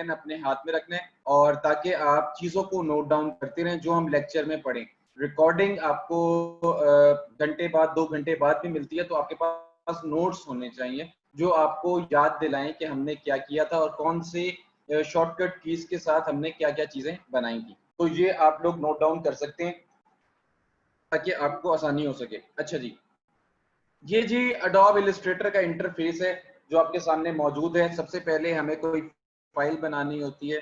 Pen अपने हाथ में रखना है, और ताकि आप चीज़ों को नोट डाउन करते रहें जो हम लेक्चर में पढ़ें। रिकॉर्डिंग आपको घंटे बाद 2 घंटे बाद भी मिलती है, तो आपके पास नोट्स होने चाहिए जो आपको याद दिलाएं कि हमने क्या किया था और कौन से शॉर्टकट कीज के साथ हमने क्या क्या चीज़ें बनाई थी। तो ये आप लोग नोट डाउन कर सकते हैं ताकि आपको आसानी हो सके। अच्छा जी, ये जी एडोब इलस्ट्रेटर का इंटरफेस है जो आपके सामने मौजूद है। सबसे पहले हमें कोई फाइल बनानी होती है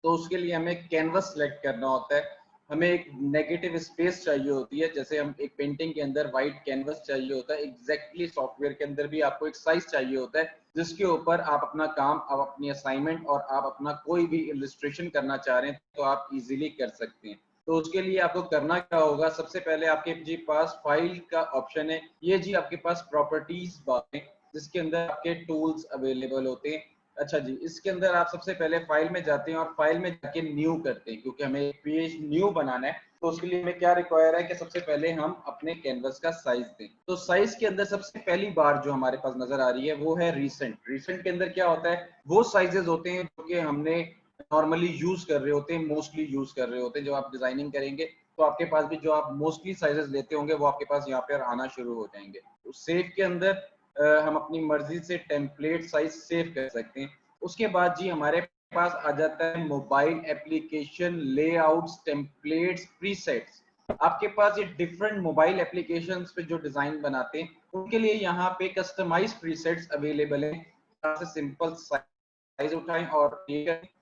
तो उसके लिए हमें कैनवस सेलेक्ट करना होता है। हमें एक नेगेटिव स्पेस चाहिए होती है, जैसे हम एक पेंटिंग के अंदर वाइट कैनवस चाहिए होता है, एग्जैक्टली सॉफ्टवेयर के अंदर भी आपको एक साइज चाहिए होता है जिसके ऊपर आप अपना काम, आप अपनी असाइनमेंट और आप अपना कोई भी इलस्ट्रेशन करना चाह रहे हैं तो आप इजीली कर सकते हैं। तो उसके लिए आपको करना क्या होगा, सबसे पहले आपके जी पास फाइल का ऑप्शन है, ये जी आपके पास प्रॉपर्टीज बार है जिसके अंदर आपके टूल्स अवेलेबल होते हैं। अच्छा जी, इसके अंदर आप सबसे पहले फाइल में जाते हैं और फाइल में जाके न्यू करते हैं, क्योंकि हमें एक पेज न्यू बनाना है। तो उसके लिए हमें क्या रिक्वायर है कि सबसे पहले हम अपने कैनवस का साइज दें। तो साइज के अंदर सबसे पहली बार जो हमारे पास नजर आ रही है वो है रीसेंट। रीसेंट के अंदर क्या होता है, वो साइजेस होते हैं जो कि हमने नॉर्मली यूज कर रहे होते हैं, मोस्टली यूज कर रहे होते हैं। जब आप डिजाइनिंग करेंगे तो आपके पास भी जो आप मोस्टली साइजेस लेते होंगे वो आपके पास यहाँ पे आना शुरू हो जाएंगे। तो सेव के अंदर हम अपनी मर्जी से टेम्पलेट साइज सेव कर सकते हैं। उसके बाद जी हमारे पास आ जाता है mobile application layouts, templates, presets. आपके पास ये डिफरेंट मोबाइल एप्लीकेशंस पे जो डिजाइन बनाते हैं उनके लिए यहाँ पे कस्टमाइज प्रीसेट्स अवेलेबल है। सिंपल साइज उठाएं और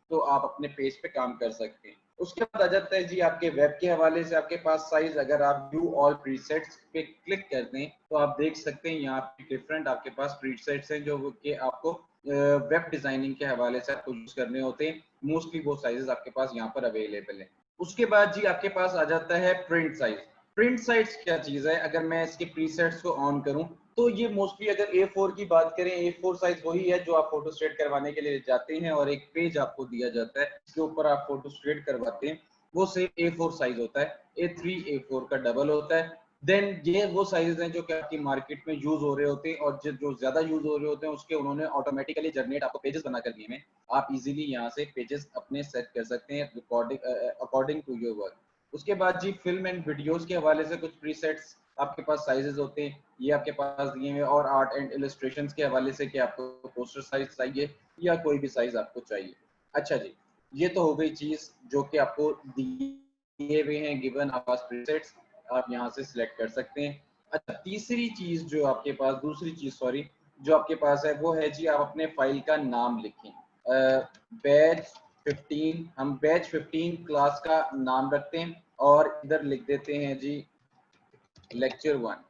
तो आप अपने पेज पे काम कर सकते हैं। उसके बाद आ जाता है जी आपके वेब के हवाले से आपके पास साइज। अगर आप व्यू ऑल प्रीसेट्स पे क्लिक कर दें तो आप देख सकते हैं यहाँ पे डिफरेंट आपके पास प्रीसेट्स हैं जो कि आपको वेब डिजाइनिंग के हवाले से आपको यूज करने होते हैं। मोस्टली वो साइजेस आपके पास यहाँ पर अवेलेबल है। उसके बाद जी आपके पास आ जाता है प्रिंट साइज। प्रिंट साइज क्या चीज है, अगर मैं इसके प्रीसेट्स को ऑन करूं तो ये मोस्टली अगर A4 की बात करें, A4 साइज वही है जो आप फोटो स्टेट करवाने के लिए जाते हैं और एक पेज आपको दिया जाता है इसके ऊपर आप फोटो स्टेट करवाते हैं, वो सेम A4 साइज होता है। A3 A4 का डबल होता है। देन ये वो साइजेस हैं जो कि आपकी मार्केट में यूज हो रहे होते हैं और जो ज्यादा यूज हो रहे होते हैं उसके उन्होंने ऑटोमेटिकली जनरेट आपको पेजेस बना कर दिए हैं। आप इजीली यहाँ से पेजेस अपने सेट कर सकते हैं recording according to your work. उसके बाद जी फिल्म एंड वीडियोस के हवाले से कुछ प्रीसेट्स आपके पास साइजेस होते हैं, ये आपके पास दिए हुए। और आर्ट एंड इलस्ट्रेशंस के हवाले से कि आपको पोस्टर साइज चाहिए या कोई भी साइज आपको चाहिए। अच्छा जी, ये तो हो गई चीज जो कि आपको दिए हुए हैं, गिवन आपके पास प्रीसेट्स, आप यहाँ से सिलेक्ट कर सकते हैं। अच्छा, तीसरी चीज जो आपके पास, दूसरी चीज सॉरी, जो आपके पास है वो है जी आप अपने फाइल का नाम लिखें। बैच 15, हम बैच 15 क्लास का नाम रखते हैं और इधर लिख देते हैं जी लेक्चर 1।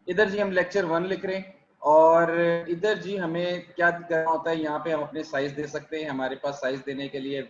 इधर जी हम लेक्चर 1 लिख रहे हैं और इधर जी हमें क्या करना होता है, यहाँ पे हम अपने साइज दे सकते हैं। हमारे पास साइज देने के लिए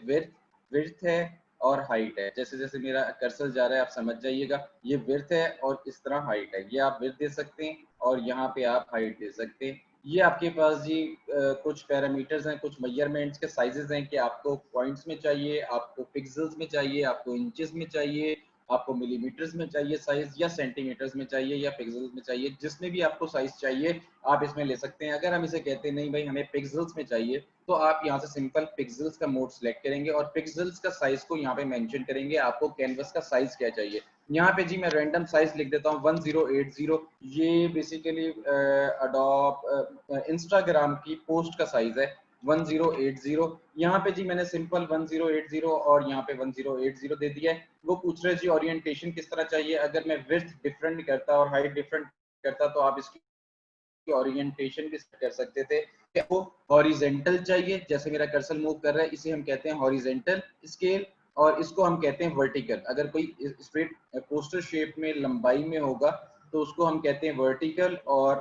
विड्थ है और हाइट है। जैसे जैसे मेरा कर्सर जा रहा है आप समझ जाइएगा, ये विड्थ है और इस तरह हाइट है। ये आप विड्थ दे सकते हैं और यहाँ पे आप हाइट दे सकते हैं। ये आपके पास जी कुछ पैरामीटर्स हैं, कुछ मेजरमेंट्स के साइजेस हैं कि आपको पॉइंट्स में चाहिए, आपको पिक्सल्स में चाहिए, आपको इंचेस में चाहिए, आपको मिलीमीटर्स में चाहिए साइज, या सेंटीमीटर्स में चाहिए, या पिक्सल्स में चाहिए। जिसमें भी आपको साइज चाहिए आप इसमें ले सकते हैं। अगर हम इसे कहते हैं नहीं भाई हमें पिक्सल्स में चाहिए, तो आप यहाँ से सिंपल पिक्सल्स का मोड सेलेक्ट करेंगे और पिक्सल्स का साइज को यहाँ पे मेंशन करेंगे आपको कैनवस का साइज क्या चाहिए। यहाँ पे जी मैं रैंडम साइज लिख देता हूँ 1080। ये बेसिकली अडोब इंस्टाग्राम की पोस्ट का साइज है 1080। यहाँ पे जी मैंने सिंपल 1080 और यहाँ पे 1080 दे दिया है। वो पूछ रहे जी ओरिएंटेशन किस तरह चाहिए। अगर मैं विड्थ डिफरेंट करता और हाइट डिफरेंट करता तो आप इसकी ओरिएंटेशन भी कर सकते थे। वो हॉरिजेंटल चाहिए, जैसे मेरा कर्सर मूव कर रहा है इसे हम कहते हैं हॉरिजेंटल स्केल, और इसको हम कहते हैं वर्टिकल। अगर कोई स्ट्रेट पोस्टर शेप में लंबाई में होगा तो उसको हम कहते हैं वर्टिकल, और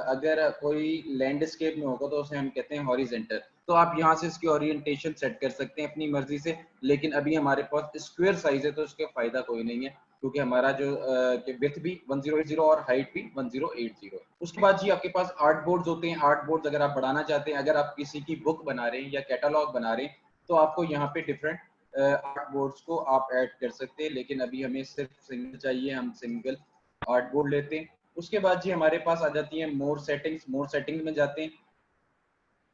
अगर कोई लैंडस्केप में होगा तो उसे हम कहते हैं हॉरिजेंटल। तो आप यहाँ से इसकी ओरिएंटेशन सेट कर सकते हैं अपनी मर्जी से। लेकिन अभी हमारे पास स्क्वायर साइज है तो इसका फायदा कोई नहीं है, क्योंकि हमारा जो विड्थ भी 1080 और हाइट भी 1080। उसके बाद जी आपके पास आर्ट बोर्ड्स होते हैं। आर्ट बोर्ड्स अगर आप बढ़ाना चाहते हैं, अगर आप किसी की बुक बना रहे हैं या कैटलॉग बना रहे हैं तो आपको यहाँ पे डिफरेंट आर्ट बोर्ड्स को आप ऐड कर सकते हैं, लेकिन अभी हमें सिर्फ सिंगल चाहिए, हम सिंगल आर्ट बोर्ड लेते हैं। उसके बाद जी हमारे पास आ जाती है मोर सेटिंग्स। मोर सेटिंग में जाते हैं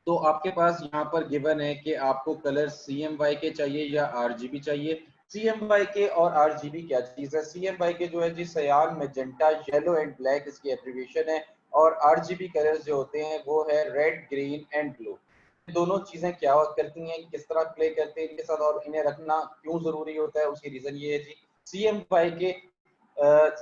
तो आपके पास यहाँ पर गिवन है कि आपको कलर CMYK के चाहिए या RGB चाहिए। CMYK और RGB क्या चीज है? CMYK जो है जी सयान, मैजेंटा, येलो एंड ब्लैक इसकी एब्रिविएशन है, और RGB कलर्स जो होते हैं वो है रेड, ग्रीन एंड ब्लू। दोनों चीजें क्या करती हैं, किस तरह प्ले करते हैं इनके साथ, और इन्हें रखना क्यों जरूरी होता है, उसकी रीजन ये है जी। CMYK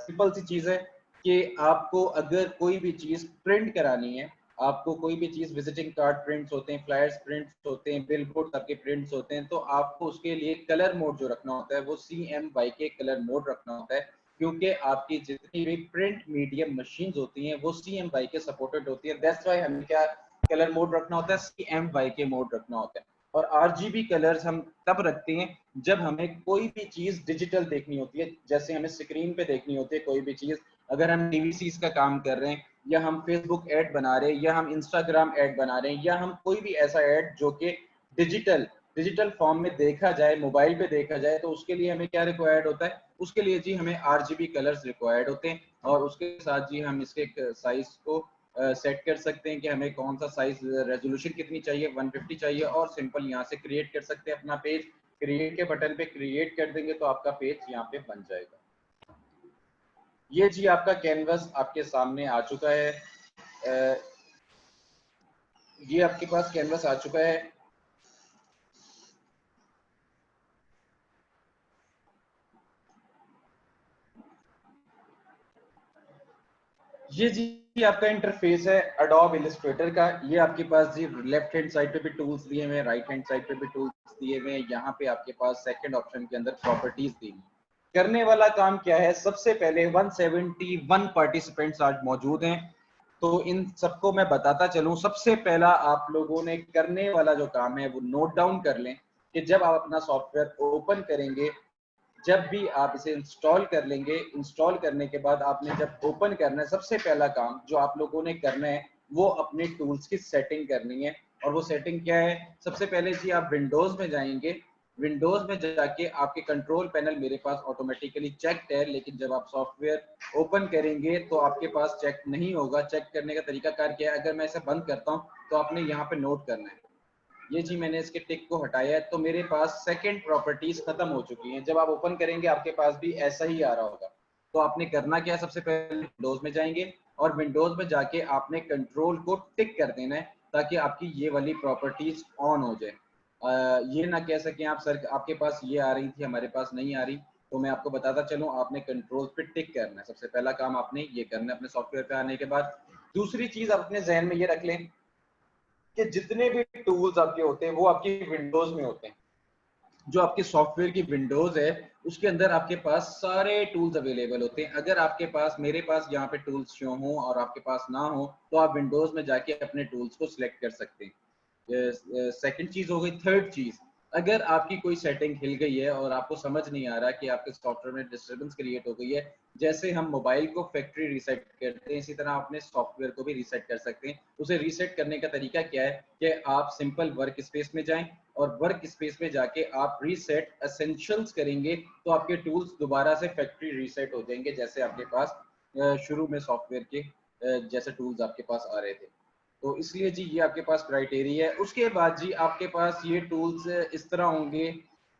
सिंपल सी चीज है कि आपको अगर कोई भी चीज प्रिंट करानी है, आपको कोई भी चीज, विजिटिंग कार्ड प्रिंट्स होते हैं, फ्लायर्स प्रिंट्स होते हैं, बिलबोर्ड आपके प्रिंट्स होते हैं, तो आपको उसके लिए कलर मोड जो रखना होता है वो CMYK कलर मोड रखना होता है, क्योंकि आपकी जितनी भी प्रिंट मीडियम मशीन्स होती हैं वो CMYK सपोर्टेड होती है। दैट्स व्हाई हमें क्या कलर मोड रखना होता है, CMYK मोड रखना होता है। और RGB कलर्स हम तब रखते हैं जब हमें कोई भी चीज डिजिटल देखनी होती है, जैसे हमें स्क्रीन पे देखनी होती है कोई भी चीज, अगर हम DVCs का काम कर रहे हैं, या हम फेसबुक ऐड बना रहे हैं, या हम इंस्टाग्राम ऐड बना रहे हैं, या हम कोई भी ऐसा ऐड जो कि डिजिटल फॉर्म में देखा जाए, मोबाइल पे देखा जाए, तो उसके लिए हमें क्या रिक्वायर्ड होता है? उसके लिए जी हमें RGB कलर्स रिक्वायर्ड होते हैं। और उसके साथ जी हम इसके साइज को सेट कर सकते हैं कि हमें कौन सा साइज, रेजोल्यूशन कितनी चाहिए, 150 चाहिए, और सिंपल यहाँ से क्रिएट कर सकते हैं अपना पेज। क्रिएट के बटन पे क्रिएट कर देंगे तो आपका पेज यहाँ पे बन जाएगा। ये जी आपका कैनवस आपके सामने आ चुका है। ये आपके पास कैनवस आ चुका है। ये जी आपका इंटरफेस है एडोब इलस्ट्रेटर का। ये आपके पास जी लेफ्ट हैंड साइड पे भी टूल्स दिए हुए हैं, राइट हैंड साइड पे भी टूल्स दिए हुए हैं। यहाँ पे आपके पास सेकंड ऑप्शन के अंदर प्रॉपर्टीज दी हुई। करने वाला काम क्या है? सबसे पहले 171 पार्टिसिपेंट्स आज मौजूद हैं, तो इन सबको मैं बताता चलूं। सबसे पहला आप लोगों ने करने वाला जो काम है वो नोट डाउन कर लें कि जब आप अपना सॉफ्टवेयर ओपन करेंगे, जब भी आप इसे इंस्टॉल कर लेंगे, इंस्टॉल करने के बाद आपने जब ओपन करना है, सबसे पहला काम जो आप लोगों ने करना है वो अपने टूल्स की सेटिंग करनी है। और वो सेटिंग क्या है? सबसे पहले जी आप विंडोज में जाएंगे। विंडोज में जाके आपके कंट्रोल पैनल मेरे पास ऑटोमेटिकली चेक्ड है, लेकिन जब आप सॉफ्टवेयर ओपन करेंगे तो आपके पास चेक नहीं होगा। चेक करने का तरीका कार क्या है? अगर मैं इसे बंद करता हूँ तो आपने यहाँ पे नोट करना है। ये जी मैंने इसके टिक को हटाया है, तो मेरे पास सेकंड प्रॉपर्टीज खत्म हो चुकी हैं। जब आप ओपन करेंगे आपके पास भी ऐसा ही आ रहा होगा। तो आपने करना क्या है? सबसे पहले विंडोज में जाएंगे और विंडोज में जाके आपने कंट्रोल को टिक कर देना है, ताकि आपकी ये वाली प्रॉपर्टीज ऑन हो जाए। ये ना कह सकें आप सर आपके पास ये आ रही थी हमारे पास नहीं आ रही। तो मैं आपको बताता चलूं, आपने कंट्रोल पे टिक करना है। सबसे पहला काम आपने ये करना है अपने सॉफ्टवेयर पे आने के बाद। दूसरी चीज आप अपने जहन में ये रख लें कि जितने भी टूल्स आपके होते हैं वो आपकी विंडोज में होते हैं। जो आपके सॉफ्टवेयर की विंडोज है उसके अंदर आपके पास सारे टूल्स अवेलेबल होते हैं। अगर आपके पास, मेरे पास यहाँ पे टूल्स शो हो और आपके पास ना हो, तो आप विंडोज में जाके अपने टूल्स को सिलेक्ट कर सकते हैं। सेकंड चीज हो गई। थर्ड चीज, अगर आपकी कोई सेटिंग हिल गई है और आपको समझ नहीं आ रहा कि आपके सॉफ्टवेयर में डिस्टर्बेंस क्रिएट हो गई है, जैसे हम मोबाइल को फैक्ट्री रीसेट करते हैं इसी तरह अपने सॉफ्टवेयर को भी रीसेट कर सकते हैं। उसे रीसेट करने का तरीका क्या है कि आप सिंपल वर्क स्पेस में जाएं और वर्क स्पेस में जाके आप रीसेट एसेंशियल्स करेंगे तो आपके टूल्स दोबारा से फैक्ट्री रीसेट हो जाएंगे, जैसे आपके पास शुरू में सॉफ्टवेयर के जैसे टूल्स आपके पास आ रहे थे। तो इसलिए जी ये आपके पास क्राइटेरिया है। उसके बाद जी आपके पास ये टूल्स इस तरह होंगे,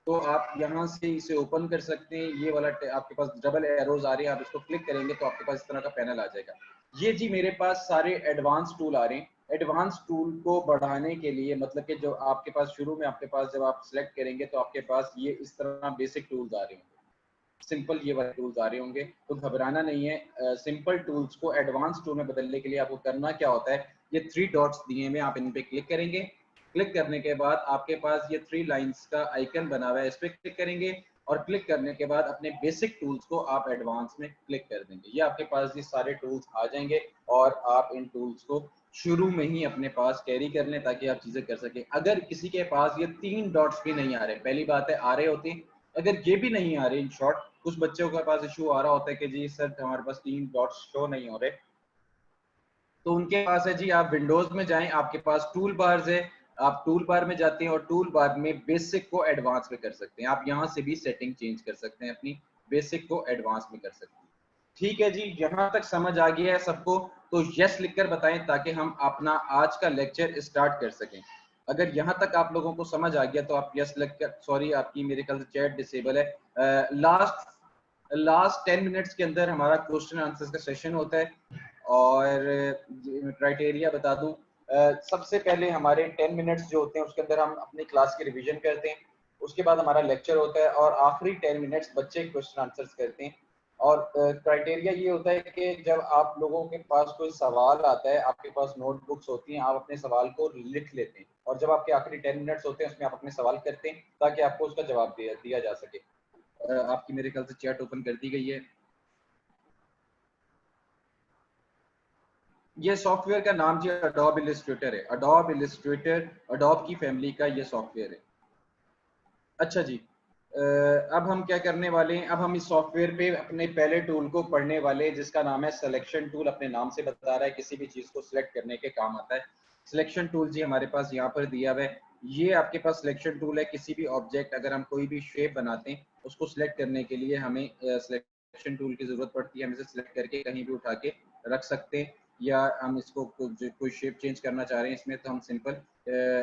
तो आप यहाँ से इसे ओपन कर सकते हैं। ये वाला आपके पास डबल एरोज आ रहे हैं, आप इसको क्लिक करेंगे तो आपके पास इस तरह का पैनल आ जाएगा। ये जी मेरे पास सारे एडवांस टूल आ रहे हैं। एडवांस टूल को बढ़ाने के लिए, मतलब कि जो आपके पास शुरू में आपके पास जब आप सिलेक्ट करेंगे तो आपके पास ये इस तरह बेसिक टूल्स आ रहे होंगे, सिंपल ये वाले टूल्स आ रहे होंगे, तो घबराना नहीं है। सिंपल टूल्स को एडवांस टूल में बदलने के लिए आपको करना क्या होता है, ये 3 डॉट्स दिए हुए आप इन पे क्लिक करेंगे। क्लिक करने के बाद आपके पास ये 3 लाइंस का आइकन बना हुआ है, इस पे क्लिक करेंगे और क्लिक करने के बाद अपने बेसिक टूल्स को आप एडवांस में क्लिक कर देंगे। ये आपके पास ये सारे टूल्स आ जाएंगे और आप इन टूल्स को शुरू में ही अपने पास कैरी कर लें ताकि आप चीजें कर सकें। अगर किसी के पास ये 3 डॉट्स भी नहीं आ रहे, पहली बात है आ रहे होते हैं, अगर ये भी नहीं आ रहे, इन शॉर्ट कुछ बच्चों के पास इशू आ रहा होता है कि जी सर हमारे पास 3 डॉट्स शो नहीं हो रहे, तो उनके पास है जी, आप विंडोज में जाएं, आपके पास टूल बार्स है, आप टूल बार में जाते हैं और टूल बार में बेसिक को एडवांस में कर सकते हैं। आप यहाँ से भी सेटिंग चेंज कर सकते हैं, अपनी बेसिक को एडवांस में कर सकते हैं। ठीक है जी, यहाँ तक समझ आ गया है सबको? तो यस लिखकर बताएं ताकि हम अपना आज का लेक्चर स्टार्ट कर सकें। अगर यहाँ तक आप लोगों को समझ आ गया तो आप यस लिखकर, सॉरी आपकी मेरे ख्याल से चैट डिसेबल है। लास्ट 10 मिनट्स के अंदर हमारा क्वेश्चन आंसर का सेशन होता है और क्राइटेरिया बता दूं, सबसे पहले हमारे 10 मिनट्स जो होते हैं उसके अंदर हम अपनी क्लास की रिवीजन करते हैं, उसके बाद हमारा लेक्चर होता है और आखिरी 10 मिनट्स बच्चे क्वेश्चन आंसर्स करते हैं। और क्राइटेरिया ये होता है कि जब आप लोगों के पास कोई सवाल आता है, आपके पास नोटबुक्स होती हैं, आप अपने सवाल को लिख लेते हैं और जब आपके आखिरी 10 मिनट्स होते हैं उसमें आप अपने सवाल करते हैं ताकि आपको उसका जवाब दिया जा सके। आपकी मेरे ख्याल से चैट ओपन कर दी गई है। ये सॉफ्टवेयर का नाम जी अडोब इलस्ट्रेटर है। अडोब इलस्ट्रेटर अडोब की फैमिली का ये सॉफ्टवेयर है। अच्छा जी, अब हम क्या करने वाले हैं, अब हम इस सॉफ्टवेयर पे अपने पहले टूल को पढ़ने वाले हैं जिसका नाम है सिलेक्शन टूल। अपने नाम से बता रहा है किसी भी चीज को सिलेक्ट करने के काम आता है। सिलेक्शन टूल जी हमारे पास यहाँ पर दिया हुआ है। ये आपके पास सिलेक्शन टूल है। किसी भी ऑब्जेक्ट, अगर हम कोई भी शेप बनाते हैं उसको सिलेक्ट करने के लिए हमें सिलेक्शन टूल की जरूरत पड़ती है। हम इसे सिलेक्ट करके कहीं भी उठा के रख सकते हैं, या हम इसको कोई शेप चेंज करना चाह रहे हैं इसमें तो हम सिंपल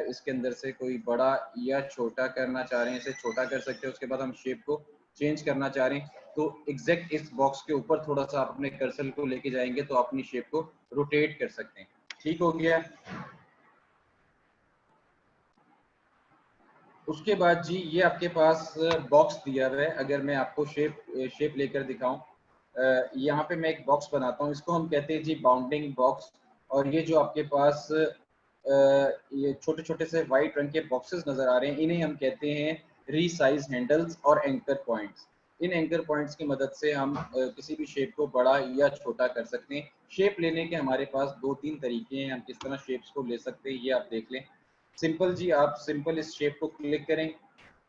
इसके अंदर से कोई बड़ा या छोटा करना चाह रहे हैं इसे छोटा कर सकते हैं। उसके बाद हम शेप को चेंज करना चाह रहे हैं तो एग्जैक्ट इस बॉक्स के ऊपर थोड़ा सा आप अपने कर्सर को लेके जाएंगे तो अपनी शेप को रोटेट कर सकते हैं। ठीक हो गया। उसके बाद जी ये आपके पास बॉक्स दिया हुआ है। अगर मैं आपको शेप लेकर दिखाऊं, यहाँ पे मैं एक बॉक्स बनाता हूँ, इसको हम कहते हैं जी बाउंडिंग बॉक्स। और ये जो आपके पास ये छोटे छोटे से वाइट रंग के बॉक्सेस नजर आ रहे हैं, इन्हें हम कहते हैं रीसाइज हैंडल्स और एंकर पॉइंट्स। इन एंकर पॉइंट्स की मदद से हम किसी भी शेप को बड़ा या छोटा कर सकते हैं। शेप लेने के हमारे पास 2-3 तरीके हैं, हम किस तरह शेप्स को ले सकते हैं ये आप देख लें। सिंपल जी, आप सिंपल इस शेप को क्लिक करें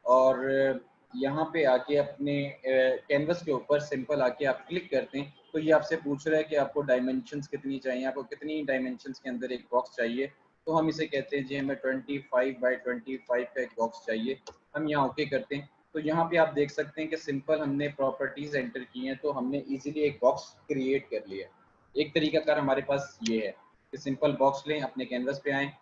और यहाँ पे आके अपने कैनवस के ऊपर सिंपल आके आप क्लिक करते हैं तो ये आपसे पूछ रहा है कि आपको डायमेंशंस कितनी चाहिए, आपको कितनी डायमेंशंस के अंदर एक बॉक्स चाहिए। तो हम इसे कहते हैं जी हमें 25x25 का एक बॉक्स चाहिए। हम यहाँ ओके करते हैं तो यहाँ पे आप देख सकते हैं कि सिंपल हमने प्रॉपर्टीज एंटर की हैं तो हमने इजीली एक बॉक्स क्रिएट कर लिया। एक तरीका कार हमारे पास ये है कि सिंपल बॉक्स लें, अपने कैनवस पे आएँ,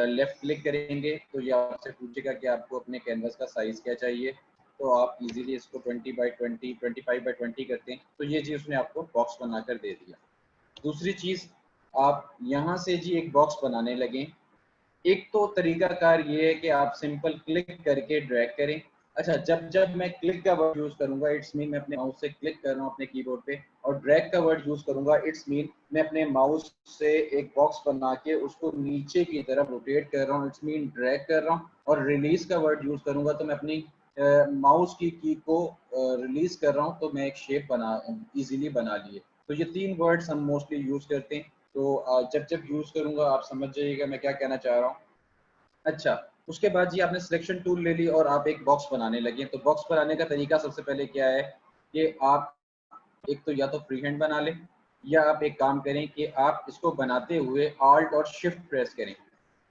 लेफ्ट क्लिक करेंगे तो ये आपसे पूछेगा कि आपको अपने कैनवस का साइज क्या चाहिए। तो आप इजीली इसको 20x20 25x20 करते हैं तो ये जी उसने आपको बॉक्स बनाकर दे दिया। दूसरी चीज, आप यहाँ से जी एक बॉक्स बनाने लगे। एक तो तरीकाकार ये है कि आप सिंपल क्लिक करके ड्रैग करें। अच्छा, जब जब मैं क्लिक का वर्ड यूज करूंगा इट्स मीन मैं अपने माउस से क्लिक कर रहा हूँ अपने कीबोर्ड पे, और ड्रैग का वर्ड यूज करूंगा इट्स मीन मैं अपने माउस से एक बॉक्स बना के उसको नीचे की तरफ रोटेट कर रहा हूँ, इट्स मीन ड्रैग कर रहा हूँ। और रिलीज का वर्ड यूज करूंगा तो मैं अपनी माउस की को रिलीज कर रहा हूँ तो मैं एक शेप बना इजीली बना लिए। तो ये 3 वर्ड्स हम मोस्टली यूज करते हैं। तो जब जब यूज करूंगा आप समझ जाइएगा मैं क्या कहना चाह रहा हूँ। अच्छा, उसके बाद जी आपने सिलेक्शन टूल ले ली और आप एक बॉक्स बनाने लगे। तो बॉक्स बनाने का तरीका सबसे पहले क्या है कि आप एक तो या तो फ्री हैंड बना लें, या आप एक काम करें कि आप इसको बनाते हुए आल्ट और शिफ्ट प्रेस करें।